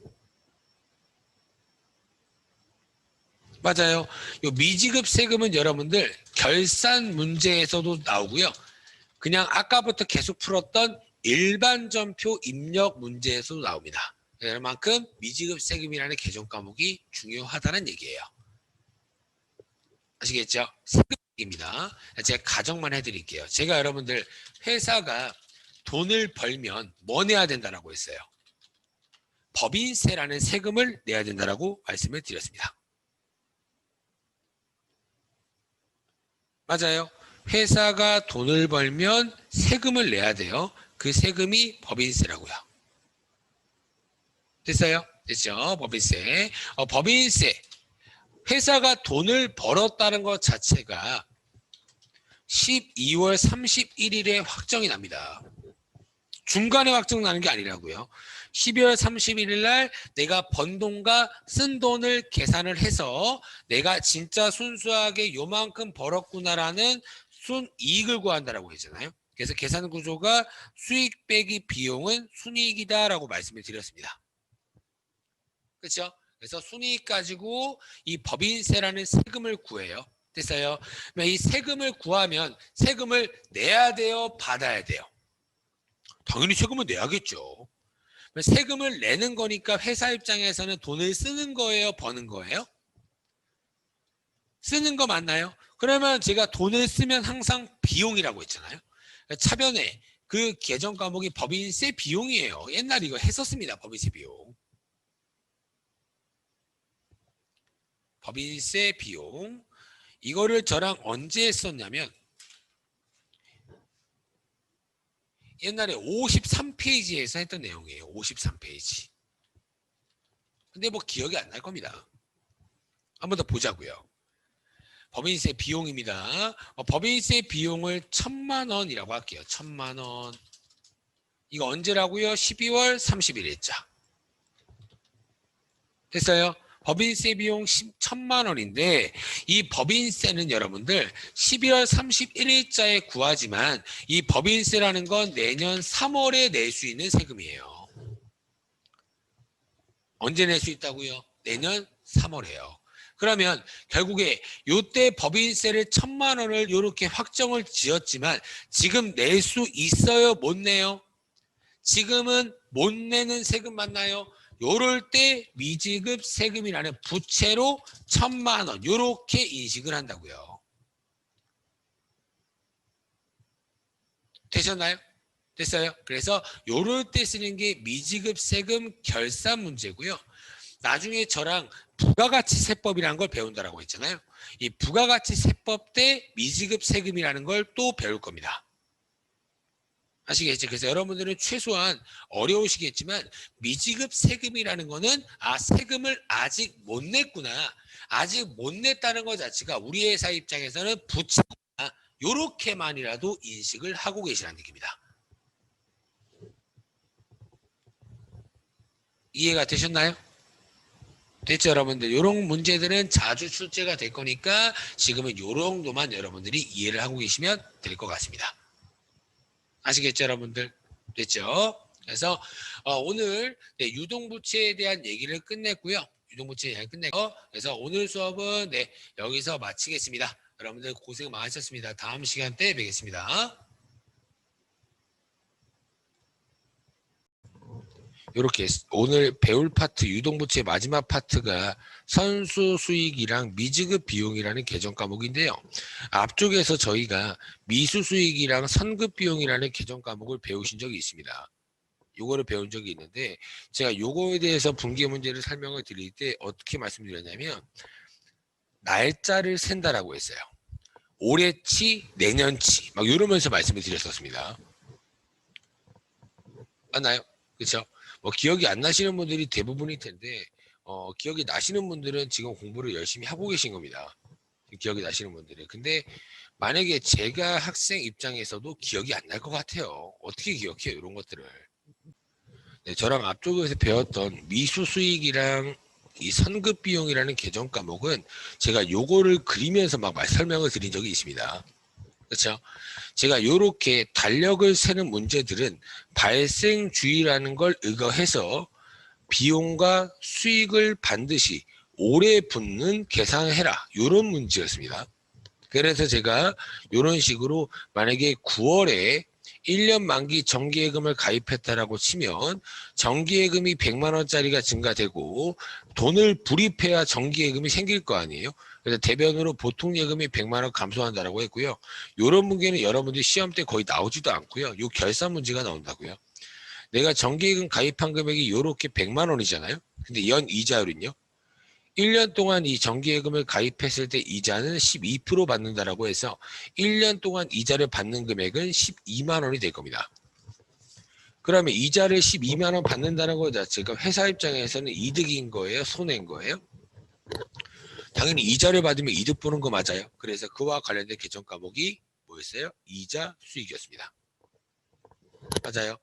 맞아요. 요 미지급 세금은 여러분들 결산 문제에서도 나오고요. 그냥 아까부터 계속 풀었던 일반전표 입력 문제에서도 나옵니다. 그만큼 미지급 세금이라는 개정 과목이 중요하다는 얘기예요. 아시겠죠? 세금입니다. 제가 가정만 해드릴게요. 제가 여러분들 회사가 돈을 벌면 뭐 내야 된다라고 했어요? 법인세라는 세금을 내야 된다라고 말씀을 드렸습니다. 맞아요. 회사가 돈을 벌면 세금을 내야 돼요. 그 세금이 법인세라고요. 됐어요? 됐죠? 법인세. 법인세. 회사가 돈을 벌었다는 것 자체가 12월 31일에 확정이 납니다. 중간에 확정 나는 게 아니라고요. 12월 31일 날 내가 번 돈과 쓴 돈을 계산을 해서 내가 진짜 순수하게 요만큼 벌었구나라는 순이익을 구한다라고 했잖아요. 그래서 계산 구조가 수익 빼기 비용은 순이익이다라고 말씀을 드렸습니다. 그렇죠? 그래서 순이익 가지고 이 법인세라는 세금을 구해요. 됐어요? 이 세금을 구하면 세금을 내야 돼요? 받아야 돼요? 당연히 세금을 내야겠죠. 세금을 내는 거니까 회사 입장에서는 돈을 쓰는 거예요? 버는 거예요? 쓰는 거 맞나요? 그러면 제가 돈을 쓰면 항상 비용이라고 했잖아요. 차변에 그 개정 과목이 법인세 비용이에요. 옛날에 이거 했었습니다. 법인세 비용. 법인세 비용. 이거를 저랑 언제 했었냐면 옛날에 53페이지에서 했던 내용이에요. 53페이지. 근데 뭐 기억이 안 날 겁니다. 한 번 더 보자고요. 법인세 비용입니다. 법인세 비용을 1,000만 원이라고 할게요. 1,000만 원. 이거 언제라고요? 12월 30일이었죠. 됐어요? 법인세 비용 1,000만 원인데 이 법인세는 여러분들 12월 31일자에 구하지만 이 법인세라는 건 내년 3월에 낼 수 있는 세금이에요. 언제 낼 수 있다고요? 내년 3월에요. 그러면 결국에 요때 법인세를 1,000만 원을 이렇게 확정을 지었지만 지금 낼 수 있어요? 못 내요? 지금은 못 내는 세금 맞나요? 요럴 때 미지급 세금이라는 부채로 1,000만 원 요렇게 인식을 한다고요. 되셨나요? 됐어요? 그래서 요럴 때 쓰는 게 미지급 세금 결산 문제고요. 나중에 저랑 부가가치세법이라는 걸 배운다라고 했잖아요. 이 부가가치세법 때 미지급 세금이라는 걸 또 배울 겁니다. 아시겠죠? 그래서 여러분들은 최소한 어려우시겠지만 미지급 세금이라는 거는 세금을 아직 못 냈구나. 아직 못 냈다는 것 자체가 우리 회사 입장에서는 부채구나. 요렇게만이라도 인식을 하고 계시라는 얘기입니다. 이해가 되셨나요? 됐죠, 여러분들? 요런 문제들은 자주 출제가 될 거니까 지금은 요 정도만 여러분들이 이해를 하고 계시면 될 것 같습니다. 아시겠죠, 여러분들? 됐죠? 그래서 오늘 유동부채에 대한 얘기를 끝냈고요. 유동부채 얘기 끝냈고, 그래서 오늘 수업은 여기서 마치겠습니다. 여러분들 고생 많으셨습니다. 다음 시간 때 뵙겠습니다. 이렇게 오늘 배울 파트 유동부채 마지막 파트가 선수 수익이랑 미지급 비용이라는 개정 과목인데요. 앞쪽에서 저희가 미수 수익이랑 선급 비용이라는 개정 과목을 배우신 적이 있습니다. 요거를 배운 적이 있는데 제가 요거에 대해서 분기 문제를 설명을 드릴 때 어떻게 말씀드렸냐면 날짜를 센다라고 했어요. 올해치, 내년치 막 이러면서 말씀을 드렸었습니다. 맞나요? 그렇죠? 뭐 기억이 안 나시는 분들이 대부분일 텐데 기억이 나시는 분들은 지금 공부를 열심히 하고 계신 겁니다. 기억이 나시는 분들은. 근데 만약에 제가 학생 입장에서도 기억이 안 날 것 같아요. 어떻게 기억해요? 이런 것들을. 네, 저랑 앞쪽에서 배웠던 미수 수익이랑 이 선급 비용이라는 개정 과목은 제가 요거를 그리면서 막 설명을 드린 적이 있습니다. 그렇죠? 제가 요렇게 달력을 세는 문제들은 발생주의라는 걸 의거해서 비용과 수익을 반드시 오래 붙는 계산을 해라. 요런 문제였습니다. 그래서 제가 요런 식으로 만약에 9월에 1년 만기 정기예금을 가입했다라고 치면 정기예금이 100만 원짜리가 증가되고 돈을 불입해야 정기예금이 생길 거 아니에요. 그래서 대변으로 보통예금이 100만 원 감소한다라고 했고요. 이런 문제는 여러분들이 시험 때 거의 나오지도 않고요. 요 결산 문제가 나온다고요. 내가 정기예금 가입한 금액이 이렇게 100만 원이잖아요. 근데 연 이자율은요. 1년 동안 이 정기예금을 가입했을 때 이자는 12% 받는다라고 해서 1년 동안 이자를 받는 금액은 12만 원이 될 겁니다. 그러면 이자를 12만 원 받는다는 것 자체가 회사 입장에서는 이득인 거예요? 손해인 거예요? 당연히 이자를 받으면 이득 보는 거 맞아요. 그래서 그와 관련된 개정 과목이 뭐였어요? 이자 수익이었습니다. 맞아요.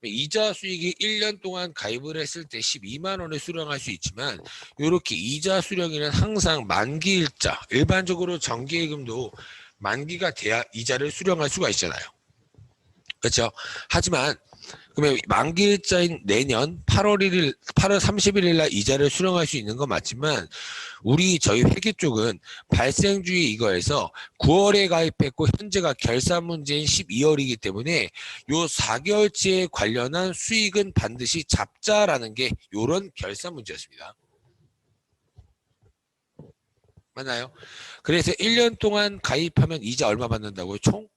이자 수익이 1년 동안 가입을 했을 때 12만 원을 수령할 수 있지만 이렇게 이자 수령에는 항상 만기일자, 일반적으로 정기예금도 만기가 돼야 이자를 수령할 수가 있잖아요. 그렇죠? 하지만 그러면 만기일자인 내년 8월 30일 날 이자를 수령할 수 있는 건 맞지만 저희 회계 쪽은 발생주의 이거에서 9월에 가입했고 현재가 결산 문제인 12월이기 때문에 요 4개월치에 관련한 수익은 반드시 잡자라는 게 요런 결산 문제였습니다. 맞나요? 그래서 1년 동안 가입하면 이자 얼마 받는다고요? 총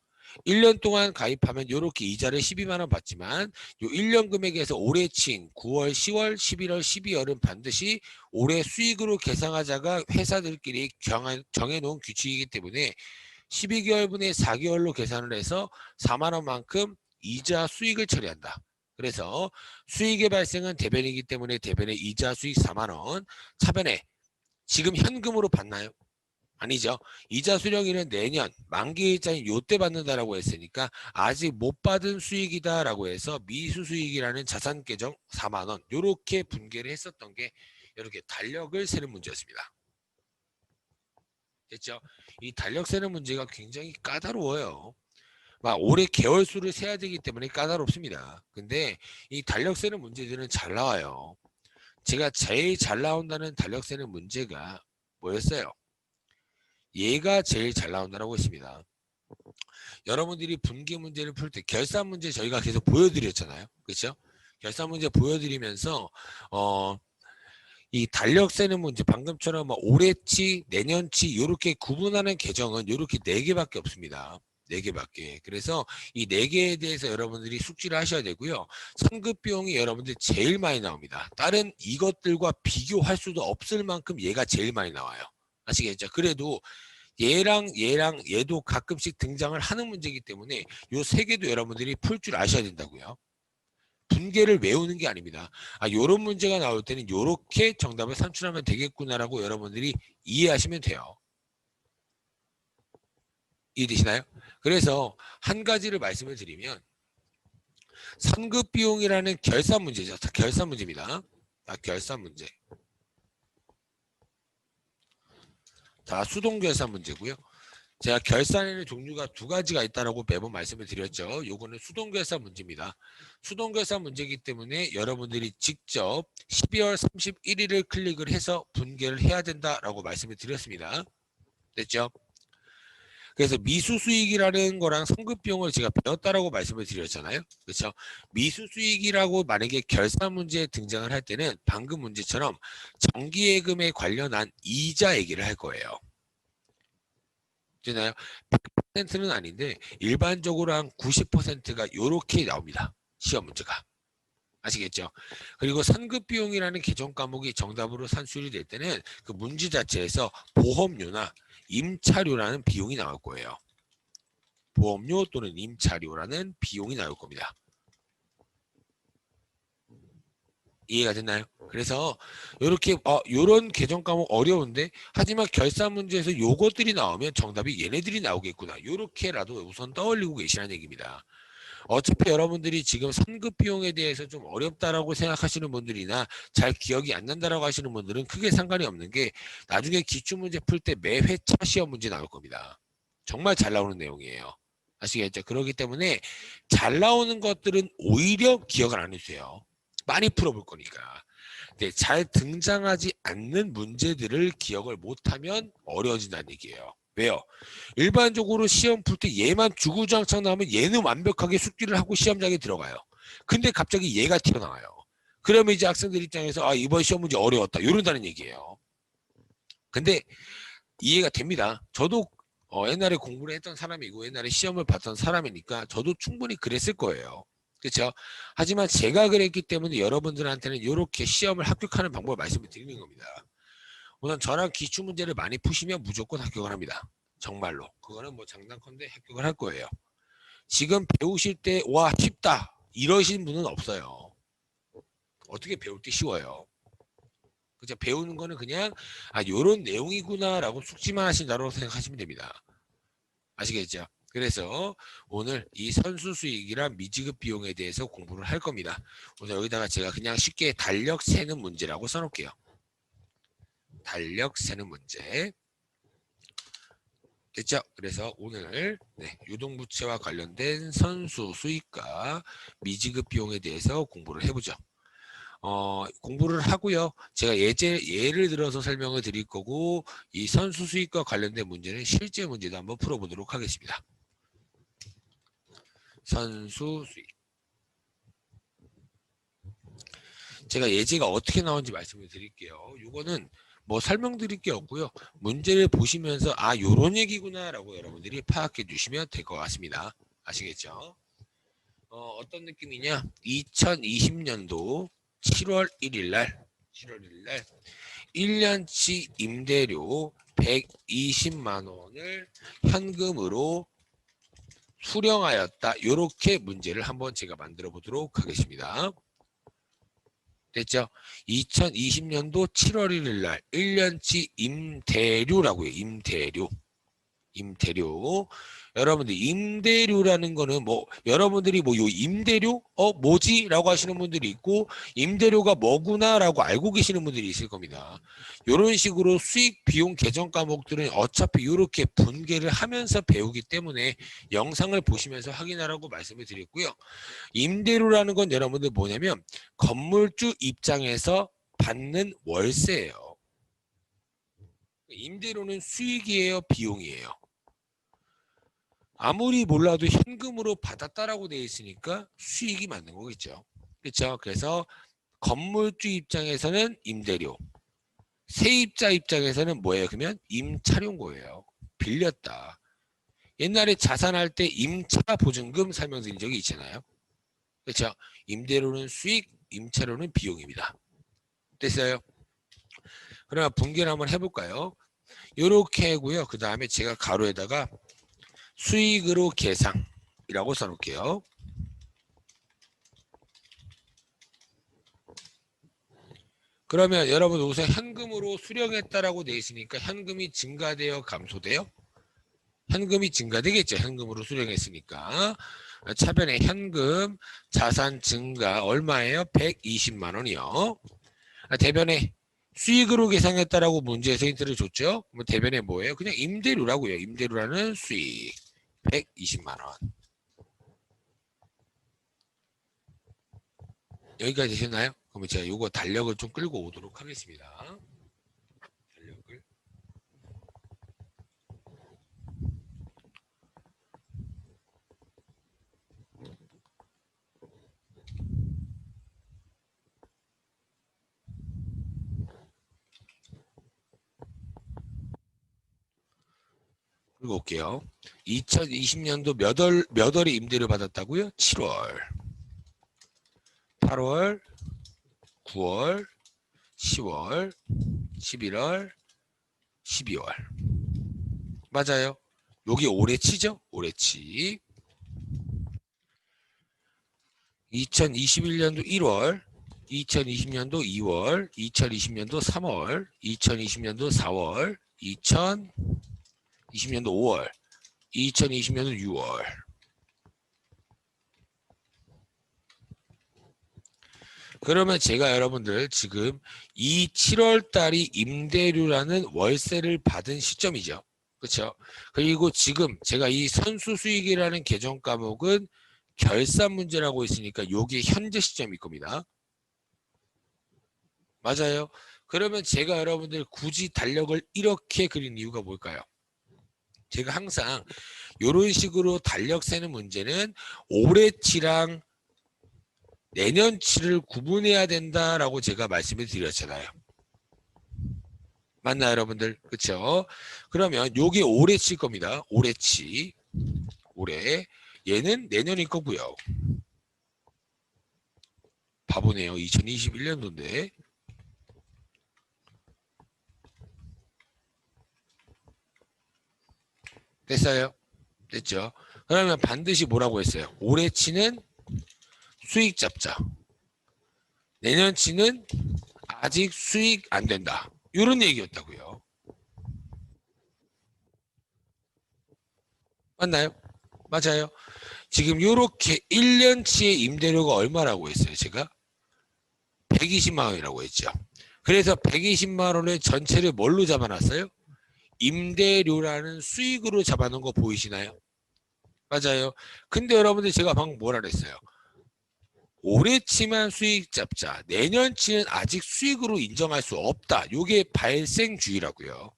1년 동안 가입하면 이렇게 이자를 12만 원 받지만 요 1년 금액에서 올해친 9월, 10월, 11월, 12월은 반드시 올해 수익으로 계산하자가 회사들끼리 정해놓은 규칙이기 때문에 12개월분의 4개월로 계산을 해서 4만 원만큼 이자 수익을 처리한다. 그래서 수익의 발생은 대변이기 때문에 대변의 이자 수익 4만 원, 차변에 지금 현금으로 받나요? 아니죠. 이자 수령일은 내년 만기일자인 요때 받는다라고 했으니까 아직 못 받은 수익이다라고 해서 미수수익이라는 자산 계정 4만 원 요렇게 분개를 했었던 게 이렇게 달력을 세는 문제였습니다. 됐죠? 이 달력 세는 문제가 굉장히 까다로워요. 막 올해 개월 수를 세야 되기 때문에 까다롭습니다. 근데 이 달력 세는 문제들은 잘 나와요. 제가 제일 잘 나온다는 달력 세는 문제가 뭐였어요? 얘가 제일 잘 나온다라고 했습니다. 여러분들이 분기 문제를 풀 때 결산 문제 저희가 계속 보여드렸잖아요. 그렇죠? 결산 문제 보여드리면서 이 달력 세는 문제 방금처럼 뭐 올해치 내년치 이렇게 구분하는 계정은 이렇게 4개밖에 없습니다. 4개밖에. 그래서 이 4개에 대해서 여러분들이 숙지를 하셔야 되고요. 상급 비용이 여러분들 제일 많이 나옵니다. 다른 이것들과 비교할 수도 없을 만큼 얘가 제일 많이 나와요. 아시겠죠? 그래도 얘랑 얘도 가끔씩 등장을 하는 문제이기 때문에 이 3개도 여러분들이 풀 줄 아셔야 된다고요. 분계를 외우는 게 아닙니다. 요런 문제가 나올 때는 요렇게 정답을 산출하면 되겠구나라고 여러분들이 이해하시면 돼요. 이해되시나요? 그래서 한 가지를 말씀을 드리면 상급 비용이라는 결산 문제죠. 결산 문제입니다. 결산 문제. 자, 수동 결산 문제고요. 제가 결산에는 종류가 2가지가 있다라고 매번 말씀을 드렸죠. 요거는 수동결산 문제입니다. 수동결산 문제이기 때문에 여러분들이 직접 12월 31일을 클릭을 해서 분계를 해야 된다라고 말씀을 드렸습니다. 됐죠? 그래서 미수수익이라는 거랑 성급비용을 제가 배웠다라고 말씀을 드렸잖아요. 그렇죠? 미수수익이라고 만약에 결산 문제에 등장을 할 때는 방금 문제처럼 정기예금에 관련한 이자 얘기를 할 거예요. 되나요? 100%는 아닌데 일반적으로 한 90%가 이렇게 나옵니다. 시험 문제가. 아시겠죠? 그리고 상급 비용이라는 개정 과목이 정답으로 산출이 될 때는 그 문제 자체에서 보험료나 임차료라는 비용이 나올 거예요. 보험료 또는 임차료라는 비용이 나올 겁니다. 이해가 됐나요? 그래서 이렇게 요런 개정 과목 어려운데 하지만 결산 문제에서 요것들이 나오면 정답이 얘네들이 나오겠구나. 요렇게라도 우선 떠올리고 계시라는 얘기입니다. 어차피 여러분들이 지금 상급 비용에 대해서 좀 어렵다라고 생각하시는 분들이나 잘 기억이 안 난다라고 하시는 분들은 크게 상관이 없는 게 나중에 기출문제 풀 때 매 회차 시험 문제 나올 겁니다. 정말 잘 나오는 내용이에요. 아시겠죠? 그렇기 때문에 잘 나오는 것들은 오히려 기억을 안 해주세요. 많이 풀어볼 거니까. 네, 잘 등장하지 않는 문제들을 기억을 못하면 어려워진다는 얘기예요. 왜요? 일반적으로 시험 풀 때 얘만 주구장창 나오면 얘는 완벽하게 숙지를 하고 시험장에 들어가요. 근데 갑자기 얘가 튀어나와요. 그러면 이제 학생들 입장에서 이번 시험 문제 어려웠다 이런다는 얘기예요. 근데 이해가 됩니다. 저도 옛날에 공부를 했던 사람이고 옛날에 시험을 봤던 사람이니까 저도 충분히 그랬을 거예요. 그렇죠? 하지만 제가 그랬기 때문에 여러분들한테는 이렇게 시험을 합격하는 방법을 말씀을 드리는 겁니다. 우선 저랑 기출문제를 많이 푸시면 무조건 합격을 합니다. 정말로. 그거는 뭐 장난컨대 합격을 할 거예요. 지금 배우실 때 와 쉽다 이러신 분은 없어요. 어떻게 배울 때 쉬워요. 그죠? 배우는 거는 그냥 요런 내용이구나 라고 숙지만 하신다고 생각하시면 됩니다. 아시겠죠? 그래서 오늘 이 선수 수익이랑 미지급 비용에 대해서 공부를 할 겁니다. 우선 여기다가 제가 그냥 쉽게 달력 세는 문제라고 써놓을게요. 달력 세는 문제. 됐죠? 그래서 오늘 유동부채와 관련된 선수 수익과 미지급 비용에 대해서 공부를 해보죠. 공부를 하고요. 제가 예를 들어서 설명을 드릴 거고 이 선수 수익과 관련된 문제는 실제 문제도 한번 풀어보도록 하겠습니다. 선수 수익. 제가 예제가 어떻게 나오는지 말씀을 드릴게요. 이거는 뭐 설명드릴 게 없고요. 문제를 보시면서 요런 얘기구나 라고 여러분들이 파악해 주시면 될 것 같습니다. 아시겠죠? 어떤 느낌이냐? 2020년도 7월 1일 날 1년치 임대료 120만 원을 현금으로 수령하였다. 이렇게 문제를 한번 제가 만들어 보도록 하겠습니다. 됐죠? 2020년도 7월 1일 날 1년치 임대료라고요. 임대료. 여러분들 임대료라는 거는 뭐 여러분들이 뭐 요 임대료 뭐지? 라고 하시는 분들이 있고 임대료가 뭐구나 라고 알고 계시는 분들이 있을 겁니다. 이런 식으로 수익 비용 계정 과목들은 어차피 이렇게 분계를 하면서 배우기 때문에 영상을 보시면서 확인하라고 말씀을 드렸고요. 임대료라는 건 여러분들 뭐냐면 건물주 입장에서 받는 월세예요. 임대료는 수익이에요, 비용이에요? 아무리 몰라도 현금으로 받았다라고 되어 있으니까 수익이 맞는 거겠죠. 그렇죠? 그래서 건물주 입장에서는 임대료, 세입자 입장에서는 뭐예요? 그러면 임차료고예요. 빌렸다. 옛날에 자산할 때 임차 보증금 설명드린 적이 있잖아요. 그렇죠? 임대료는 수익, 임차료는 비용입니다. 됐어요? 그러면 분개를 한번 해볼까요? 이렇게 하고요. 그 다음에 제가 가로에다가 수익으로 계상이라고 써놓을게요. 그러면 여러분 우선 현금으로 수령했다라고 돼 있으니까 현금이 증가되어 감소돼요? 현금이 증가되겠죠. 현금으로 수령했으니까. 차변에 현금 자산 증가 얼마예요? 120만 원이요. 대변에 수익으로 계산했다라고 문제에서 힌트를 줬죠. 그럼 대변에 뭐예요? 그냥 임대료라고요. 임대료라는 수익 120만 원. 여기까지 되셨나요? 그러면 제가 요거 달력을 좀 끌고 오도록 하겠습니다. 달력을. 끌고 올게요. 2020년도 몇 월에 임대료 받았다고요? 7월, 8월, 9월, 10월, 11월, 12월. 맞아요. 여기 올해치죠? 올해치. 2021년도 1월, 2020년도 2월, 2020년도 3월, 2020년도 4월, 2020년도 5월, 2020년도 6월. 그러면 제가 여러분들 지금 이 7월 달이 임대료라는 월세를 받은 시점이죠. 그렇죠? 그리고 지금 제가 이 선수 수익이라는 계정 과목은 결산 문제라고 있으니까 요게 현재 시점일 겁니다. 맞아요. 그러면 제가 여러분들 굳이 달력을 이렇게 그린 이유가 뭘까요? 제가 항상 이런 식으로 달력 세는 문제는 올해치랑 내년치를 구분해야 된다라고 제가 말씀을 드렸잖아요. 맞나요, 여러분들? 그렇죠? 그러면 요게 올해치 겁니다. 올해치. 올해. 얘는 내년일 거고요. 바보네요. 2021년도인데. 됐어요? 됐죠? 그러면 반드시 뭐라고 했어요? 올해치는 수익 잡자. 내년치는 아직 수익 안 된다. 이런 얘기였다고요. 맞나요? 맞아요. 지금 이렇게 1년치의 임대료가 얼마라고 했어요? 제가 120만 원이라고 했죠. 그래서 120만 원을 전체를 뭘로 잡아놨어요? 임대료라는 수익으로 잡아놓은 거 보이시나요? 맞아요. 근데 여러분들 제가 방금 뭐라 그랬어요? 올해치만 수익 잡자. 내년치는 아직 수익으로 인정할 수 없다. 이게 발생주의라고요.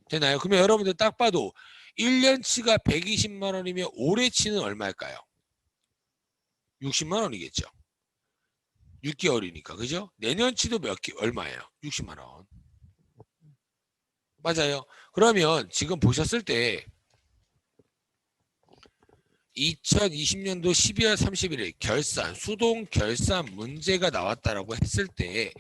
되나요? 그러면 여러분들 딱 봐도 1년치가 120만 원이면 올해치는 얼마일까요? 60만 원이겠죠. 6개월이니까. 그죠? 내년치도 얼마예요? 60만 원. 맞아요. 그러면 지금 보셨을 때 2020년도 12월 31일 결산, 수동 결산 문제가 나왔다라고 했을 때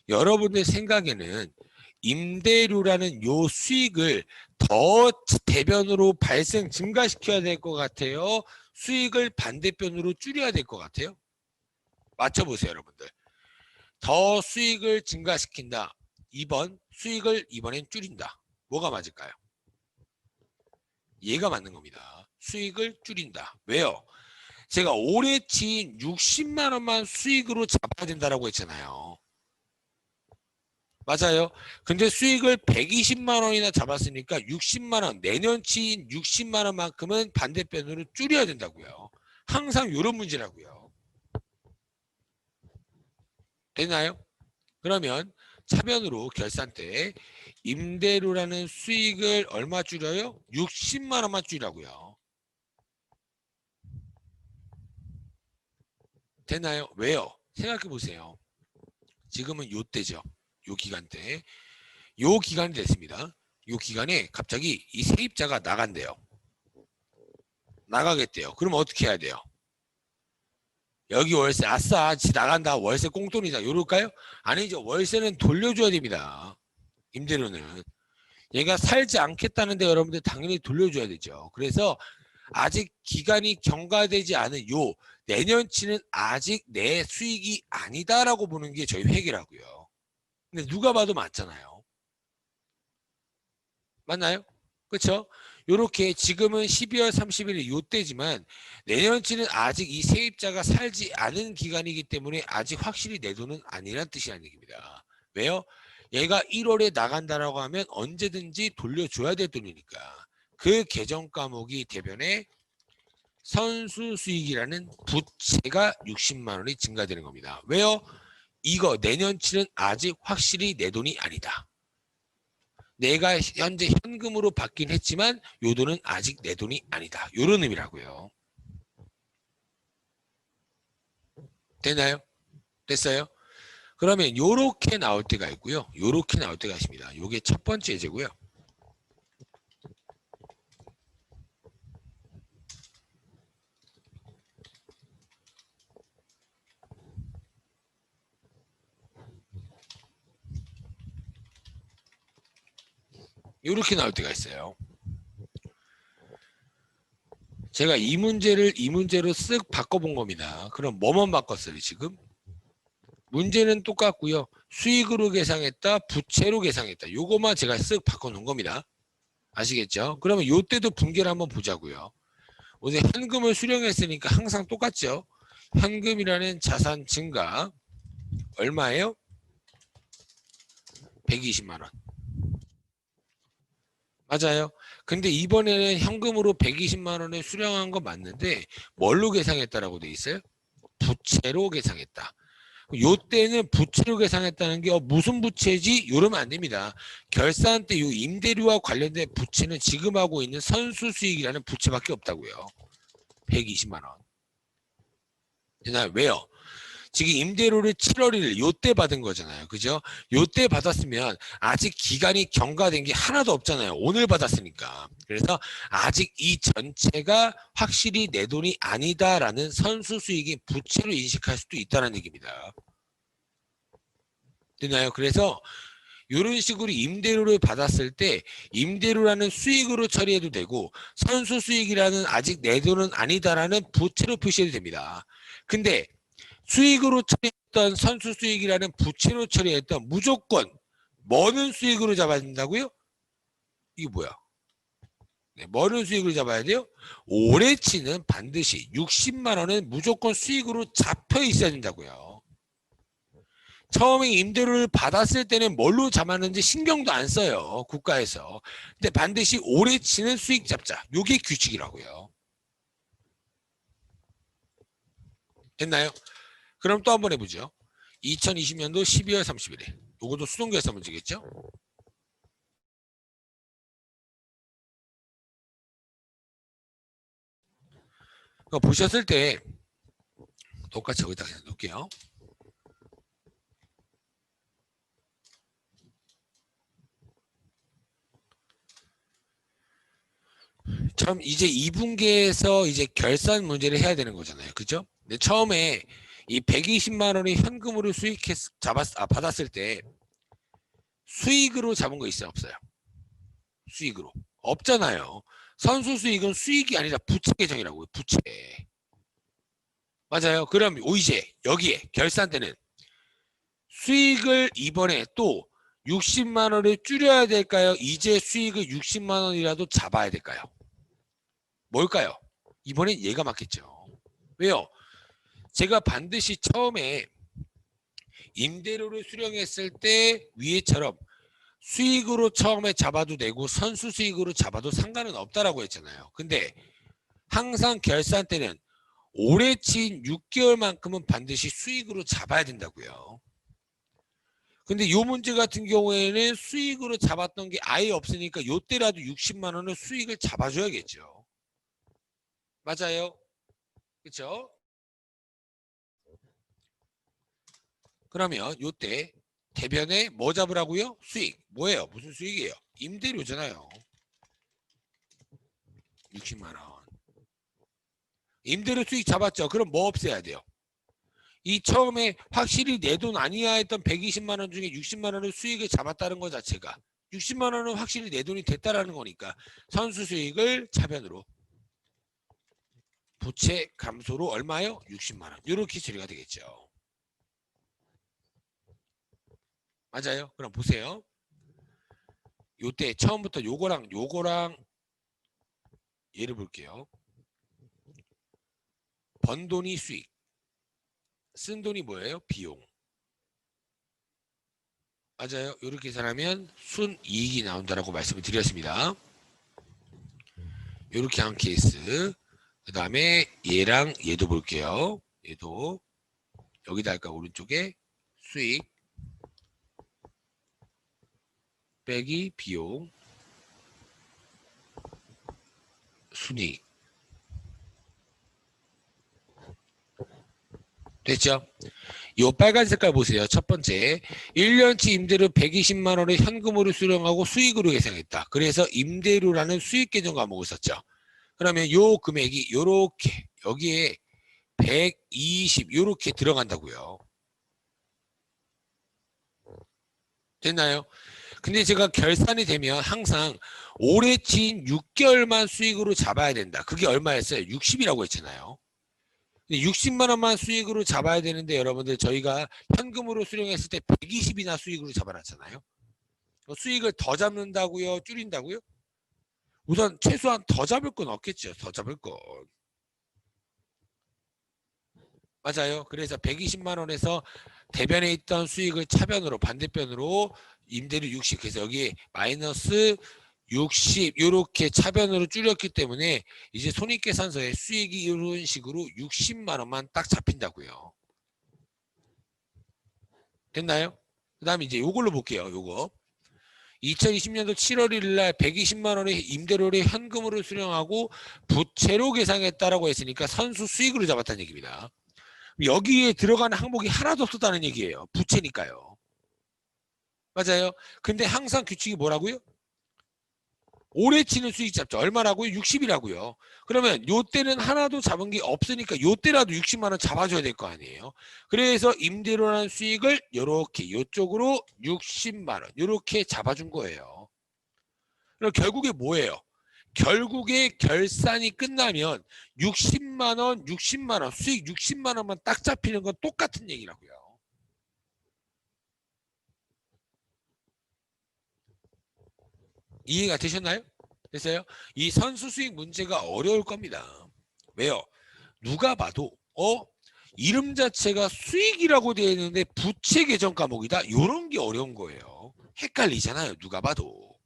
여러분들 생각에는 임대료라는 요 수익을 더 대변으로 발생 증가시켜야 될 것 같아요. 수익을 반대편으로 줄여야 될 것 같아요. 맞춰보세요, 여러분들. 더 수익을 증가시킨다. 2번, 수익을 이번엔 줄인다. 뭐가 맞을까요? 얘가 맞는 겁니다. 수익을 줄인다. 왜요? 제가 올해치 60만 원만 수익으로 잡아야 된다라고 했잖아요. 맞아요. 근데 수익을 120만 원이나 잡았으니까 60만 원, 내년치인 60만 원만큼은 반대편으로 줄여야 된다고요. 항상 이런 문제라고요. 되나요? 그러면 차변으로 결산 때 임대료라는 수익을 얼마 줄여요? 60만 원만 줄이라고요. 되나요? 왜요? 생각해 보세요. 지금은 요 때죠. 요 기간 때. 요 기간이 됐습니다. 요 기간에 갑자기 이 세입자가 나간대요. 나가겠대요. 그럼 어떻게 해야 돼요? 여기 월세 아싸 지 나간다 월세 꽁돈이다 요럴까요? 아니죠. 월세는 돌려줘야 됩니다. 임대료는 얘가 살지 않겠다는데 여러분들 당연히 돌려줘야 되죠. 그래서 아직 기간이 경과되지 않은 요 내년치는 아직 내 수익이 아니다라고 보는 게 저희 회계라고요. 근데 누가 봐도 맞잖아요. 맞나요? 그렇죠? 요렇게 지금은 12월 30일 요때지만 내년치는 아직 이 세입자가 살지 않은 기간이기 때문에 아직 확실히 내 돈은 아니란 뜻이라는 얘기입니다. 왜요? 얘가 1월에 나간다라고 하면 언제든지 돌려줘야 될 돈이니까 그 계정 과목이 대변에 선수수익이라는 부채가 60만 원이 증가되는 겁니다. 왜요? 이거 내년치는 아직 확실히 내 돈이 아니다. 내가 현재 현금으로 받긴 했지만 요 돈은 아직 내 돈이 아니다. 요런 의미라고요. 되나요? 됐어요? 그러면 요렇게 나올 때가 있고요. 요렇게 나올 때가 있습니다. 요게 첫 번째 예제고요. 요렇게 나올 때가 있어요. 제가 이 문제를 이 문제로 쓱 바꿔본 겁니다. 그럼 뭐만 바꿨어요 지금? 문제는 똑같고요. 수익으로 계상했다, 부채로 계상했다. 요거만 제가 쓱 바꿔놓은 겁니다. 아시겠죠? 그러면 요때도 분계를 한번 보자고요. 우선 현금을 수령했으니까 항상 똑같죠. 현금이라는 자산 증가 얼마예요? 120만 원. 맞아요. 근데 이번에는 현금으로 120만 원을 수령한 거 맞는데 뭘로 계상했다라고 돼 있어요? 부채로 계상했다. 요때는 부채로 계상했다는 게 무슨 부채지? 이러면 안 됩니다. 결산 때 요 임대료와 관련된 부채는 지금 하고 있는 선수수익이라는 부채밖에 없다고요. 120만 원. 왜요? 지금 임대료를 7월 1일 요때 받은 거잖아요. 그죠? 요때 받았으면 아직 기간이 경과된 게 하나도 없잖아요. 오늘 받았으니까. 그래서 아직 이 전체가 확실히 내 돈이 아니다라는 선수수익이 부채로 인식할 수도 있다는 얘기입니다. 되나요? 그래서 이런 식으로 임대료를 받았을 때 임대료라는 수익으로 처리해도 되고 선수수익이라는 아직 내 돈은 아니다라는 부채로 표시해도 됩니다. 근데 수익으로 처리했던 선수수익이라는 부채로 처리했던 무조건 뭐는 수익으로 잡아야 된다고요? 이게 뭐야? 네, 뭐는 수익으로 잡아야 돼요? 올해치는 반드시 60만 원은 무조건 수익으로 잡혀 있어야 된다고요. 처음에 임대료를 받았을 때는 뭘로 잡았는지 신경도 안 써요. 국가에서. 근데 반드시 올해치는 수익 잡자. 요게 규칙이라고요. 됐나요? 그럼 또 한번 해보죠. 2020년도 12월 30일에. 요것도 수동결산 문제겠죠? 보셨을 때 똑같이 여기다 그냥 놓을게요. 참 이제 2분기에서 이제 결산 문제를 해야 되는 거잖아요. 그죠? 근데 처음에 이 120만 원이 현금으로 받았을 때 수익으로 잡은 거 있어요? 없어요? 수익으로. 없잖아요. 선수 수익은 수익이 아니라 부채 계정이라고요. 부채. 맞아요. 그럼 이제 여기에 결산 때는 수익을 이번에 또 60만 원을 줄여야 될까요? 이제 수익을 60만 원이라도 잡아야 될까요? 뭘까요? 이번엔 얘가 맞겠죠. 왜요? 제가 반드시 처음에 임대료를 수령했을 때 위에처럼 수익으로 처음에 잡아도 되고 선수 수익으로 잡아도 상관은 없다라고 했잖아요. 근데 항상 결산 때는 올해 친 6개월만큼은 반드시 수익으로 잡아야 된다고요. 근데 요 문제 같은 경우에는 수익으로 잡았던 게 아예 없으니까 요때라도 60만 원을 수익을 잡아줘야겠죠. 맞아요. 그렇죠? 그러면 요때 대변에 뭐 잡으라고요? 수익. 뭐예요? 무슨 수익이에요? 임대료잖아요. 60만 원. 임대료 수익 잡았죠. 그럼 뭐 없애야 돼요? 이 처음에 확실히 내 돈 아니야 했던 120만 원 중에 60만 원을 수익을 잡았다는 것 자체가 60만 원은 확실히 내 돈이 됐다라는 거니까 선수 수익을 차변으로 부채 감소로 얼마요? 60만 원. 이렇게 처리가 되겠죠. 맞아요. 그럼 보세요. 요때 처음부터 요거랑 예를 볼게요. 번 돈이 수익, 쓴 돈이 뭐예요? 비용. 맞아요. 이렇게 계산하면 순이익이 나온다라고 말씀을 드렸습니다. 이렇게 한 케이스. 그 다음에 얘랑 얘도 볼게요. 얘도 여기다 할까 오른쪽에 수익 빼기 비용 순이익. 됐죠? 요 빨간 색깔 보세요. 첫 번째 1년치 임대료 120만 원을 현금으로 수령하고 수익으로 계산했다. 그래서 임대료라는 수익 계정 과목을 썼죠. 그러면 요 금액이 요렇게 여기에 120 요렇게 들어간다고요. 됐나요? 근데 제가 결산이 되면 항상 올해 친 6개월만 수익으로 잡아야 된다. 그게 얼마였어요? 60이라고 했잖아요. 60만 원만 수익으로 잡아야 되는데 여러분들 저희가 현금으로 수령했을 때 120이나 수익으로 잡아놨잖아요. 수익을 더 잡는다고요? 줄인다고요? 우선 최소한 더 잡을 건 없겠죠. 더 잡을 건. 맞아요. 그래서 120만 원에서 대변에 있던 수익을 차변으로 반대편으로 임대료 60 그래서 여기 마이너스 60 이렇게 차변으로 줄였기 때문에 이제 손익계산서에 수익이 이런 식으로 60만 원만 딱 잡힌다고요. 됐나요? 그 다음에 이제 요걸로 볼게요. 요거 2020년도 7월 1일 날 120만 원의 임대료를 현금으로 수령하고 부채로 계상했다라고 했으니까 선수 수익으로 잡았다는 얘기입니다. 여기에 들어가는 항목이 하나도 없었다는 얘기예요. 부채니까요. 맞아요. 근데 항상 규칙이 뭐라고요? 오래 치는 수익 잡죠. 얼마라고요? 60이라고요. 그러면 요때는 하나도 잡은 게 없으니까 요때라도 60만 원 잡아줘야 될 거 아니에요. 그래서 임대료라는 수익을 요렇게 요쪽으로 60만 원 요렇게 잡아준 거예요. 그럼 결국에 뭐예요? 결국에 결산이 끝나면 60만 원, 60만 원, 수익 60만 원만 딱 잡히는 건 똑같은 얘기라고요. 이해가 되셨나요? 됐어요? 이 선수 수익 문제가 어려울 겁니다. 왜요? 누가 봐도 이름 자체가 수익이라고 되어 있는데 부채 계정 과목이다. 이런 게 어려운 거예요. 헷갈리잖아요. 누가 봐도.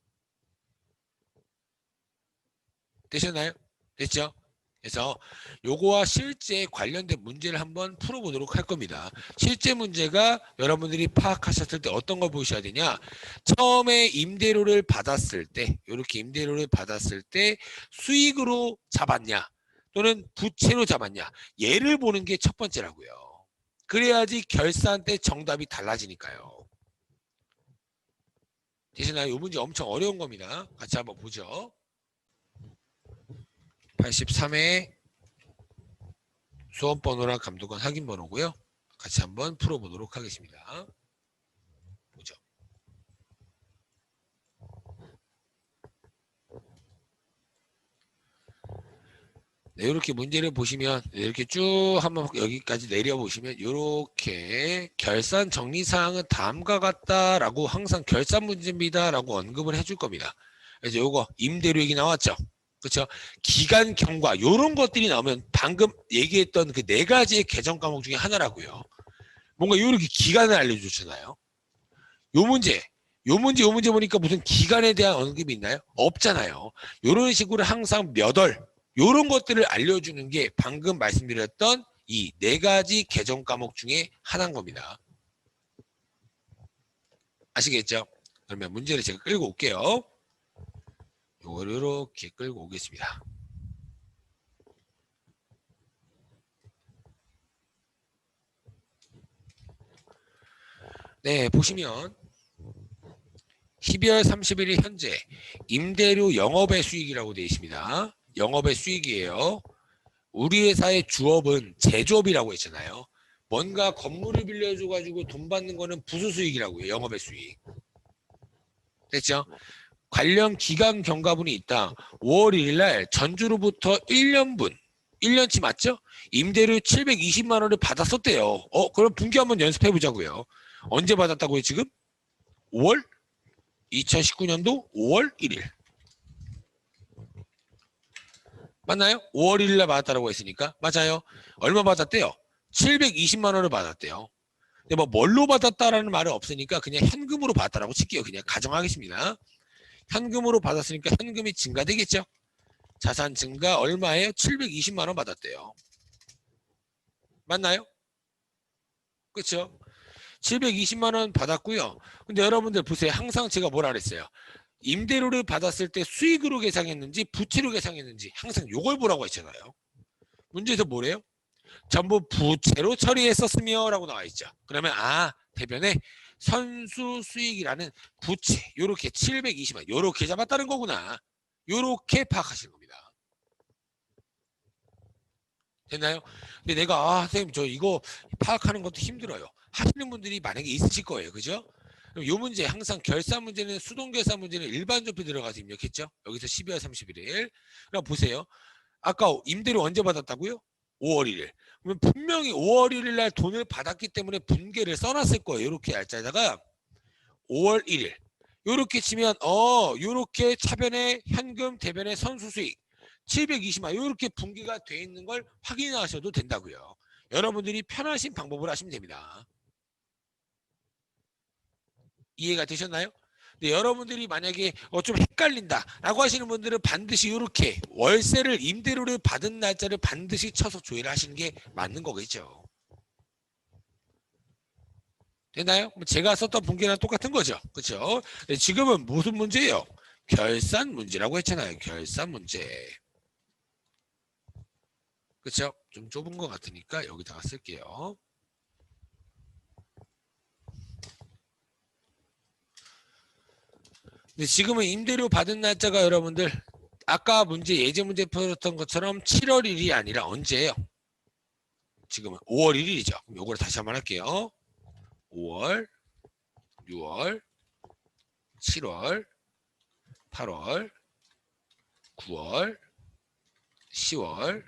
되셨나요? 됐죠? 그래서 요거와 실제 관련된 문제를 한번 풀어보도록 할 겁니다. 실제 문제가 여러분들이 파악하셨을 때 어떤 걸 보셔야 되냐? 처음에 임대료를 받았을 때 이렇게 임대료를 받았을 때 수익으로 잡았냐 또는 부채로 잡았냐 얘를 보는 게 첫 번째라고요. 그래야지 결산 때 정답이 달라지니까요. 되시나요? 이 문제 엄청 어려운 겁니다. 같이 한번 보죠. 83회 수험번호랑 감독관 확인번호고요. 같이 한번 풀어보도록 하겠습니다. 보죠. 네, 이렇게 문제를 보시면 이렇게 쭉 한번 여기까지 내려보시면 이렇게 결산 정리사항은 다음과 같다라고 항상 결산 문제입니다라고 언급을 해줄 겁니다. 그래서 요거 임대료 얘기 나왔죠. 그렇죠? 기간 경과 이런 것들이 나오면 방금 얘기했던 그 네 가지의 개정 과목 중에 하나라고요. 뭔가 이렇게 기간을 알려주잖아요. 요 문제 보니까 무슨 기간에 대한 언급이 있나요? 없잖아요. 이런 식으로 항상 몇 월 이런 것들을 알려주는 게 방금 말씀드렸던 이 네 가지 개정 과목 중에 하나인 겁니다. 아시겠죠? 그러면 문제를 제가 끌고 올게요. 요거를 이렇게 끌고 오겠습니다. 네, 보시면 12월 31일 현재 임대료 영업의 수익이라고 되어 있습니다. 영업의 수익이에요. 우리 회사의 주업은 제조업이라고 했잖아요. 뭔가 건물을 빌려줘가지고 돈 받는 거는 부수수익이라고요. 영업의 수익. 됐죠? 관련 기간 경과분이 있다. 5월 1일 날 전주로부터 1년분, 1년치 맞죠? 임대료 720만 원을 받았었대요. 그럼 분기 한번 연습해 보자고요. 언제 받았다고요, 지금? 5월? 2019년도 5월 1일. 맞나요? 5월 1일 날 받았다고 했으니까. 맞아요. 얼마 받았대요? 720만 원을 받았대요. 근데 뭐 뭘로 받았다라는 말은 없으니까 그냥 현금으로 받았다라고 칠게요. 그냥 가정하겠습니다. 현금으로 받았으니까 현금이 증가되겠죠? 자산 증가 얼마예요? 720만 원 받았대요. 맞나요? 그렇죠? 720만 원 받았고요. 근데 여러분들 보세요. 항상 제가 뭐라 그랬어요? 임대료를 받았을 때 수익으로 계상했는지 부채로 계상했는지 항상 요걸 보라고 했잖아요. 문제에서 뭐래요? 전부 부채로 처리했었으며 라고 나와 있죠. 그러면 대변에 선수 수익이라는 부채 요렇게 720만 요렇게 잡았다는 거구나. 요렇게 파악하시는 겁니다. 됐나요? 근데 내가 선생님 저 이거 파악하는 것도 힘들어요. 하시는 분들이 만약에 있으실 거예요. 그죠? 그럼 요 문제 항상 결산 문제는 수동 결산 문제는 일반 조표 들어가서 입력했죠. 여기서 12월 31일. 그럼 보세요. 아까 임대료 언제 받았다고요? 5월 1일. 그러면 분명히 5월 1일 날 돈을 받았기 때문에 분계를 써놨을 거예요. 이렇게 날짜에다가 5월 1일. 요렇게 치면 요렇게 차변에 현금 대변에 선수수익 720만 요렇게 분기가 돼 있는 걸 확인하셔도 된다고요. 여러분들이 편하신 방법을 하시면 됩니다. 이해가 되셨나요? 근데 여러분들이 만약에 좀 헷갈린다 라고 하시는 분들은 반드시 이렇게 월세를 임대료를 받은 날짜를 반드시 쳐서 조회를 하시는 게 맞는 거겠죠. 되나요? 제가 썼던 분기랑 똑같은 거죠. 그렇죠? 지금은 무슨 문제예요? 결산 문제라고 했잖아요. 결산 문제. 그렇죠? 좀 좁은 것 같으니까 여기다가 쓸게요. 근데 지금은 임대료 받은 날짜가 여러분들 아까 문제 예제 문제 풀었던 것처럼 7월 1일이 아니라 언제예요? 지금은 5월 1일이죠. 그럼 요거를 다시 한번 할게요. 5월, 6월, 7월, 8월, 9월, 10월,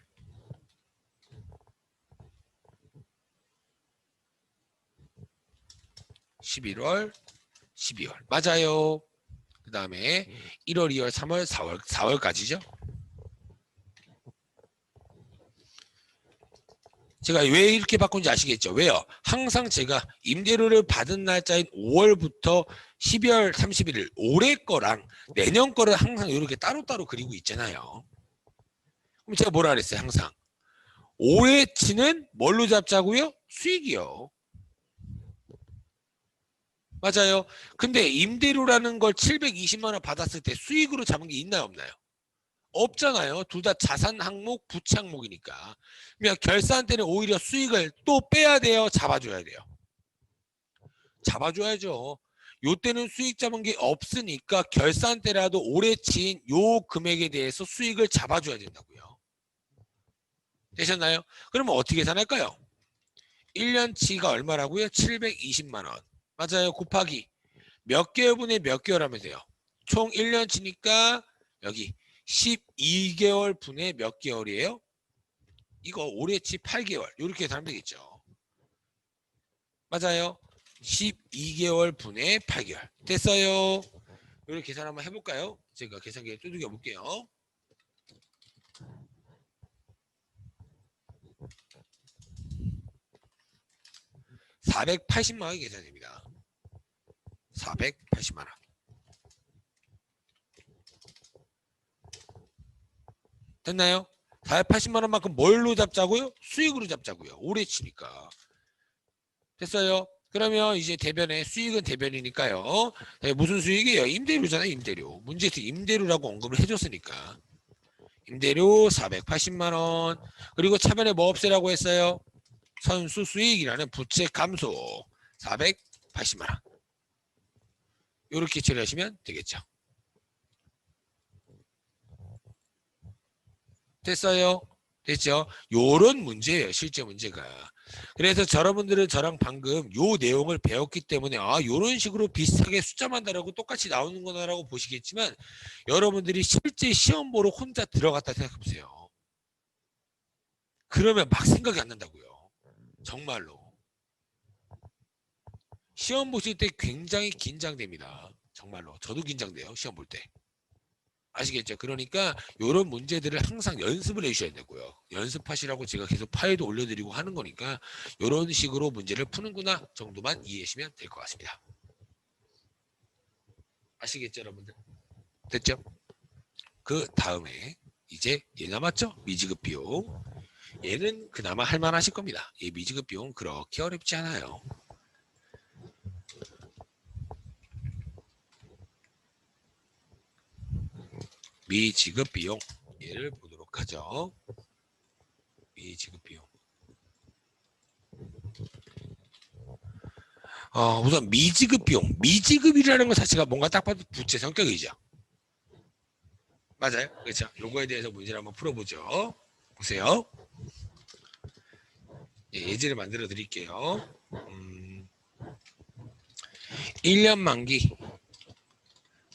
11월, 12월. 맞아요. 그 다음에 1월, 2월, 3월, 4월까지죠. 제가 왜 이렇게 바꾼지 아시겠죠? 왜요? 항상 제가 임대료를 받은 날짜인 5월부터 12월 31일 올해 거랑 내년 거를 항상 이렇게 따로따로 그리고 있잖아요. 그럼 제가 뭐라 그랬어요? 항상 올해치는 뭘로 잡자고요? 수익이요. 맞아요. 근데 임대료라는 걸 720만 원 받았을 때 수익으로 잡은 게 있나요? 없나요? 없잖아요. 둘 다 자산 항목, 부채 항목이니까. 그러면 결산 때는 오히려 수익을 또 빼야 돼요. 잡아줘야 돼요. 잡아줘야죠. 요 때는 수익 잡은 게 없으니까 결산 때라도 올해 치인 요 금액에 대해서 수익을 잡아줘야 된다고요. 되셨나요? 그러면 어떻게 계산할까요? 1년치가 얼마라고요? 720만 원. 맞아요. 곱하기 몇 개월분에 몇 개월 하면 돼요? 총 1년치니까 여기 12개월 분에 몇 개월이에요? 이거 올해치 8개월. 이렇게 계산하면 되겠죠. 맞아요. 12개월 분의 8개월. 됐어요. 이렇게 계산 한번 해볼까요? 제가 계산기에 두들겨 볼게요. 480만 원이 계산됩니다. 480만 원. 됐나요? 480만 원만큼 뭘로 잡자고요? 수익으로 잡자고요. 올해 치니까. 됐어요. 그러면 이제 대변에 수익은 대변이니까요. 네, 무슨 수익이에요? 임대료잖아요. 임대료. 문제에서 임대료라고 언급을 해줬으니까. 임대료 480만 원. 그리고 차변에 뭐 없애라고 했어요? 선수 수익이라는 부채 감소 480만 원. 이렇게 처리하시면 되겠죠. 됐어요? 됐죠? 요런 문제예요. 실제 문제가. 그래서 여러분들은 저랑 방금 요 내용을 배웠기 때문에 요런 식으로 비슷하게 숫자만 다르고 똑같이 나오는 거다라고 보시겠지만 여러분들이 실제 시험 보러 혼자 들어갔다 생각해 보세요. 그러면 막 생각이 안 난다고요. 정말로. 시험 보실 때 굉장히 긴장됩니다. 정말로. 저도 긴장돼요. 시험 볼 때. 아시겠죠? 그러니까 이런 문제들을 항상 연습을 해주셔야 되고요. 연습하시라고 제가 계속 파일도 올려드리고 하는 거니까 이런 식으로 문제를 푸는구나 정도만 이해하시면 될 것 같습니다. 아시겠죠, 여러분들? 됐죠? 그 다음에 이제 얘 남았죠? 미지급 비용. 얘는 그나마 할만하실 겁니다. 이 미지급 비용 그렇게 어렵지 않아요. 미지급 비용 얘를 보도록 하죠. 미지급 비용. 우선 미지급 비용. 미지급이라는 것 자체가 뭔가 딱 봐도 부채 성격이죠. 맞아요. 그렇죠. 요거에 대해서 문제를 한번 풀어보죠. 보세요. 예제를 만들어 드릴게요. 1년 만기.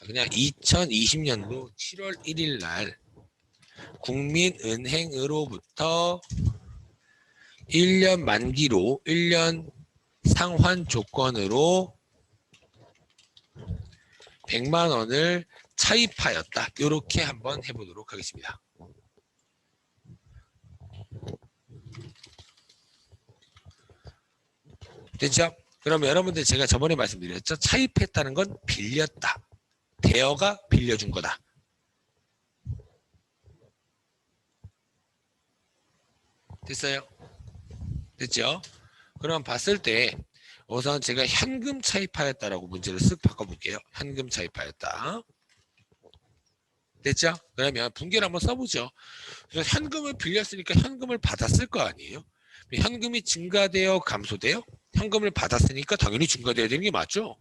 그냥 2020년도 7월 1일 날 국민은행으로부터 1년 만기로 1년 상환 조건으로 100만 원을 차입하였다. 이렇게 한번 해보도록 하겠습니다. 됐죠? 그럼 여러분들 제가 저번에 말씀드렸죠? 차입했다는 건 빌렸다. 대여가 빌려준 거다. 됐어요? 됐죠? 그럼 봤을 때 우선 제가 현금 차입하였다라고 문제를 쓱 바꿔볼게요. 현금 차입하였다. 됐죠? 그러면 분계를 한번 써보죠. 그래서 현금을 빌렸으니까 현금을 받았을 거 아니에요? 현금이 증가되어 감소돼요? 현금을 받았으니까 당연히 증가돼야 되는 게 맞죠?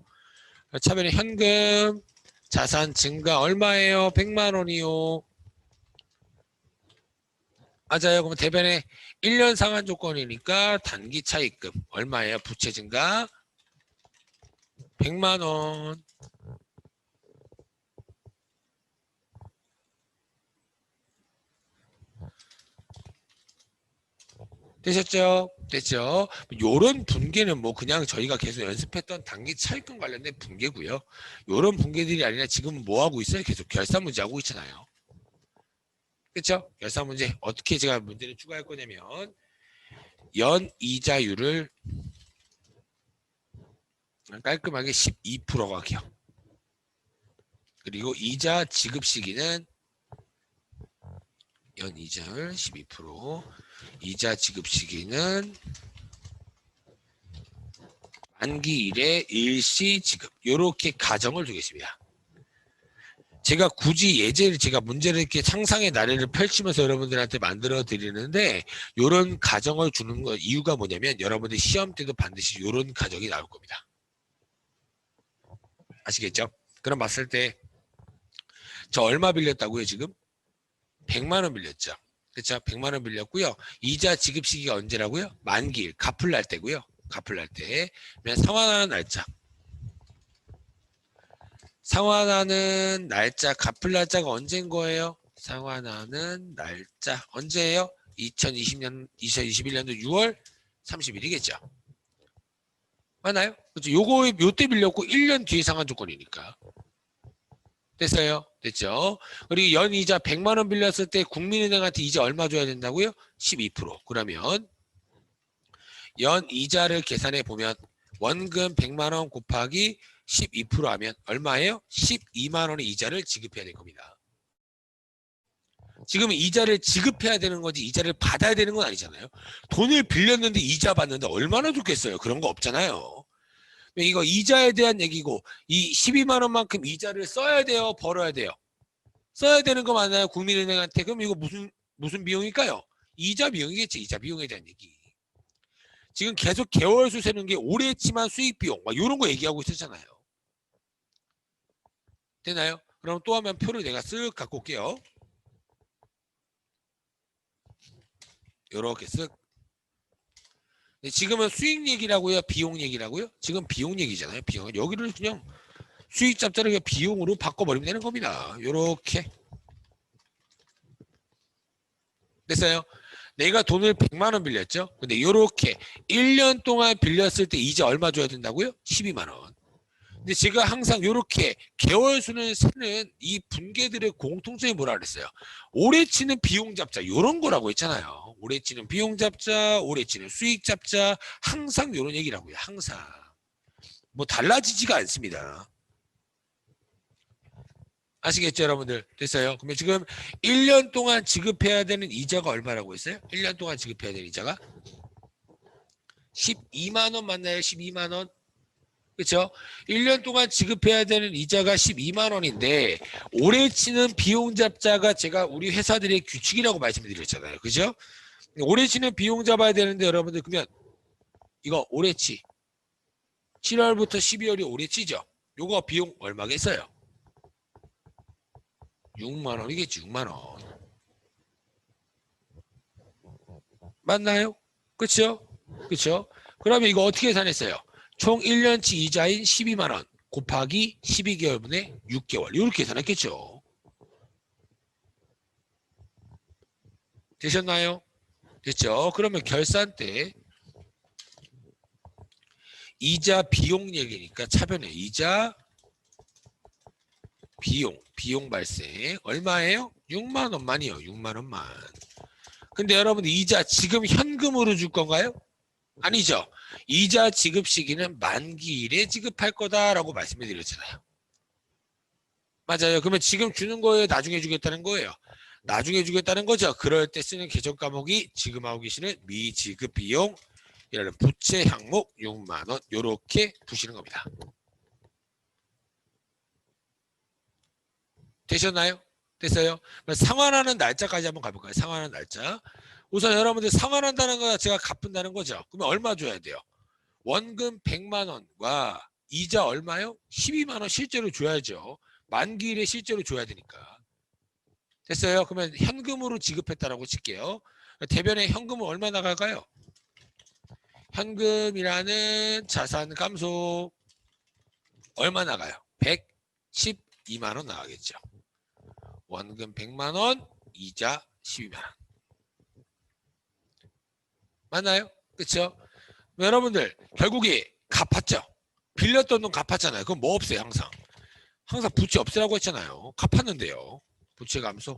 차변에 현금 자산 증가 얼마예요? 100만 원이요. 맞아요. 그럼 대변에 1년 상환 조건이니까 단기 차입금 얼마예요? 부채 증가 100만 원. 되셨죠? 됐죠? 요런 분계는 뭐 그냥 저희가 계속 연습했던 단기 차입금 관련된 분계고요. 요런 분계들이 아니라 지금 뭐 하고 있어요? 계속 결산 문제 하고 있잖아요. 그렇죠? 결산 문제 어떻게 제가 문제를 추가할 거냐면 연 이자율을 깔끔하게 12%가 기요. 그리고 이자 지급 시기는 연 이자율 12%, 이자 지급 시기는 만기일에 일시 지급. 이렇게 가정을 두겠습니다. 제가 굳이 예제를 제가 문제를 이렇게 상상의 나래를 펼치면서 여러분들한테 만들어 드리는데 이런 가정을 주는 거 이유가 뭐냐면 여러분들 시험 때도 반드시 이런 가정이 나올 겁니다. 아시겠죠? 그럼 봤을 때 저 얼마 빌렸다고요 지금? 100만 원 빌렸죠. 그렇죠? 100만 원 빌렸고요. 이자 지급 시기가 언제라고요? 만기일, 갚을 날 때고요. 갚을 날 때. 상환하는 날짜. 상환하는 날짜, 갚을 날짜가 언제인 거예요? 상환하는 날짜 언제예요? 2021년도 6월 30일이겠죠. 맞나요? 그렇죠. 요때 빌렸고 1년 뒤에 상환 조건이니까. 됐어요? 됐죠? 그리고 연이자 100만 원 빌렸을 때 국민은행한테 이자 얼마 줘야 된다고요? 12%. 그러면 연이자를 계산해 보면 원금 100만 원 곱하기 12% 하면 얼마예요? 12만 원의 이자를 지급해야 될 겁니다. 지금 이자를 지급해야 되는 거지 이자를 받아야 되는 건 아니잖아요. 돈을 빌렸는데 이자 받는데 얼마나 좋겠어요. 그런 거 없잖아요. 이거 이자에 대한 얘기고 이 12만 원만큼 이자를 써야 돼요, 벌어야 돼요? 써야 되는 거 맞나요? 국민은행한테. 그럼 이거 무슨 비용일까요? 이자 비용이겠지. 이자 비용에 대한 얘기. 지금 계속 개월수 세는 게 오래치만 수익 비용 막 이런 거 얘기하고 있었잖아요. 되나요? 그럼 또 한번 표를 내가 쓱 갖고 올게요. 요렇게 쓱. 지금은 수익 얘기라고요? 비용 얘기라고요? 지금 비용 얘기잖아요. 비용. 여기를 그냥 수익 잡자를 그냥 비용으로 바꿔버리면 되는 겁니다. 요렇게. 됐어요? 내가 돈을 100만 원 빌렸죠? 근데 요렇게 1년 동안 빌렸을 때 이자 얼마 줘야 된다고요? 12만 원. 근데 제가 항상 요렇게 개월수는 세는 이 분계들의 공통점이 뭐라 그랬어요? 오래 치는 비용 잡자 요런 거라고 했잖아요. 오래 치는 비용 잡자, 오래 치는 수익 잡자 항상 요런 얘기라고요. 항상. 뭐 달라지지가 않습니다. 아시겠죠 여러분들? 됐어요? 그러면 지금 1년 동안 지급해야 되는 이자가 얼마라고 했어요? 1년 동안 지급해야 되는 이자가 12만 원 맞나요? 12만 원? 그렇죠? 1년 동안 지급해야 되는 이자가 12만 원인데 오래 치는 비용 잡자가 제가 우리 회사들의 규칙이라고 말씀드렸잖아요. 그죠? 오래 치는 비용 잡아야 되는데 여러분들 그러면 이거 오래치 7월부터 12월이 오래치죠? 요거 비용 얼마겠어요? 6만 원이겠지. 6만 원. 맞나요? 그렇죠? 그렇죠? 그러면 이거 어떻게 계산했어요? 총 1년치 이자인 12만 원 곱하기 12개월분의 6개월. 이렇게 계산했겠죠. 되셨나요? 됐죠? 그러면 결산 때 이자 비용 얘기니까 차변에 이자 비용 발생 얼마예요? 6만 원만이요. 6만 원만. 근데 여러분 이자 지금 현금으로 줄 건가요? 아니죠. 이자 지급 시기는 만기일에 지급할 거다라고 말씀을 드렸잖아요. 맞아요. 그러면 지금 주는 거예요? 나중에 주겠다는 거예요? 나중에 주겠다는 거죠. 그럴 때 쓰는 계정 과목이 지금 하고 계시는 미지급 비용이라는 부채 항목 6만 원 요렇게 두시는 겁니다. 되셨나요? 됐어요? 상환하는 날짜까지 한번 가볼까요? 상환하는 날짜. 우선 여러분들 상환한다는 거 제가 갚는다는 거죠. 그러면 얼마 줘야 돼요? 원금 100만 원과 이자 얼마요? 12만 원 실제로 줘야죠. 만기일에 실제로 줘야 되니까. 됐어요? 그러면 현금으로 지급했다라고 칠게요. 대변에 현금은 얼마 나갈까요? 현금이라는 자산 감소 얼마 나가요? 112만 원 나가겠죠. 원금 100만 원, 이자 12만 원. 맞나요? 그렇죠? 여러분들 결국에 갚았죠. 빌렸던 돈 갚았잖아요. 그럼 뭐 없어요? 항상 부채 없애라고 했잖아요. 갚았는데요. 부채 감소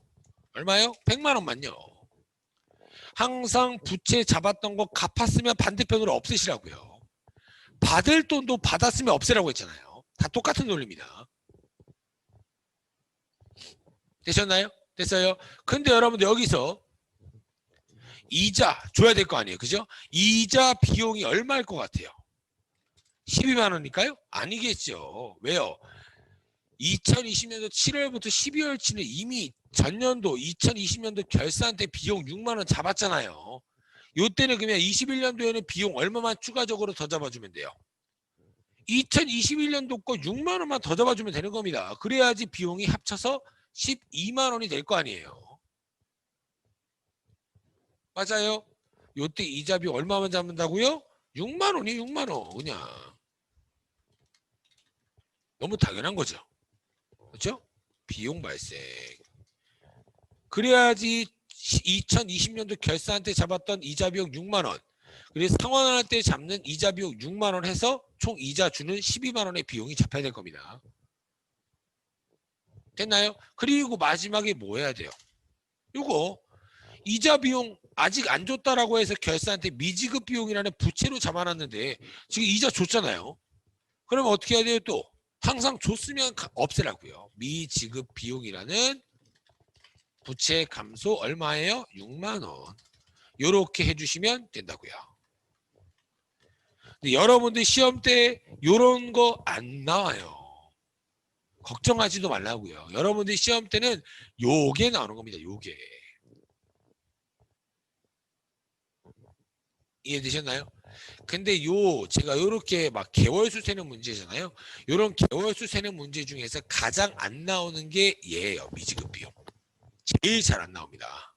얼마요? 100만 원만요. 항상 부채 잡았던 거 갚았으면 반대편으로 없애시라고요. 받을 돈도 받았으면 없애라고 했잖아요. 다 똑같은 논리입니다. 되셨나요? 됐어요? 근데 여러분들 여기서 이자 줘야 될 거 아니에요. 그죠? 이자 비용이 얼마일 것 같아요? 12만 원일까요? 아니겠죠. 왜요? 2020년도 7월부터 12월치는 이미 전년도 2020년도 결산 때 비용 6만 원 잡았잖아요. 요때는 그러면 21년도에는 비용 얼마만 추가적으로 더 잡아주면 돼요? 2021년도 거 6만 원만 더 잡아주면 되는 겁니다. 그래야지 비용이 합쳐서 12만 원이 될 거 아니에요. 맞아요? 요때 이자 비용 얼마만 잡는다고요? 6만 원이 6만 원 그냥. 너무 당연한 거죠. 그렇죠? 비용 발생. 그래야지 2020년도 결산 때 잡았던 이자 비용 6만 원. 그래서 상환할 때 잡는 이자 비용 6만 원 해서 총 이자 주는 12만 원의 비용이 잡혀야 될 겁니다. 됐나요? 그리고 마지막에 뭐 해야 돼요? 요거 이자 비용 아직 안 줬다라고 해서 결산 때 미지급 비용이라는 부채로 잡아놨는데 지금 이자 줬잖아요. 그러면 어떻게 해야 돼요? 또 항상 줬으면 없애라고요. 미지급 비용이라는 부채 감소 얼마예요? 6만 원. 요렇게 해주시면 된다고요. 근데 여러분들 시험 때 요런 거 안 나와요. 걱정하지도 말라고요. 여러분들 시험 때는 요게 나오는 겁니다. 요게. 이해되셨나요? 근데 제가 요렇게 막 개월수 세는 문제잖아요. 요런 개월수 세는 문제 중에서 가장 안 나오는 게 얘예요. 미지급 비용. 제일 잘 안 나옵니다.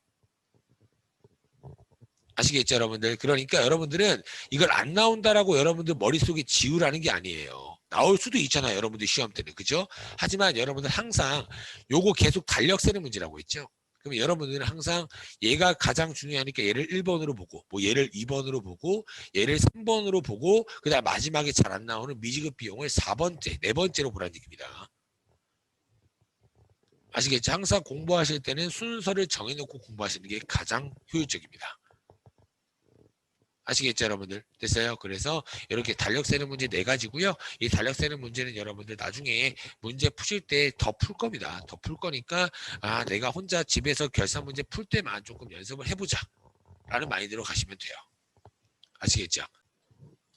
아시겠죠, 여러분들? 그러니까 여러분들은 이걸 안 나온다라고 여러분들 머릿속에 지우라는 게 아니에요. 나올 수도 있잖아요, 여러분들 시험 때는. 그죠? 하지만 여러분들 항상 요거 계속 달력 세는 문제라고 했죠. 그럼 여러분들은 항상 얘가 가장 중요하니까 얘를 1번으로 보고, 뭐 얘를 2번으로 보고, 얘를 3번으로 보고, 그다음 마지막에 잘 안 나오는 미지급 비용을 4번째, 4번째로 보라는 얘기입니다. 아시겠죠? 항상 공부하실 때는 순서를 정해놓고 공부하시는 게 가장 효율적입니다. 아시겠죠, 여러분들? 됐어요? 그래서 이렇게 달력 세는 문제 4가지고요. 이 달력 세는 문제는 여러분들 나중에 문제 푸실 때 더 풀 겁니다. 더 풀 거니까 내가 혼자 집에서 결산 문제 풀 때만 조금 연습을 해보자 라는 마인드로 가시면 돼요. 아시겠죠?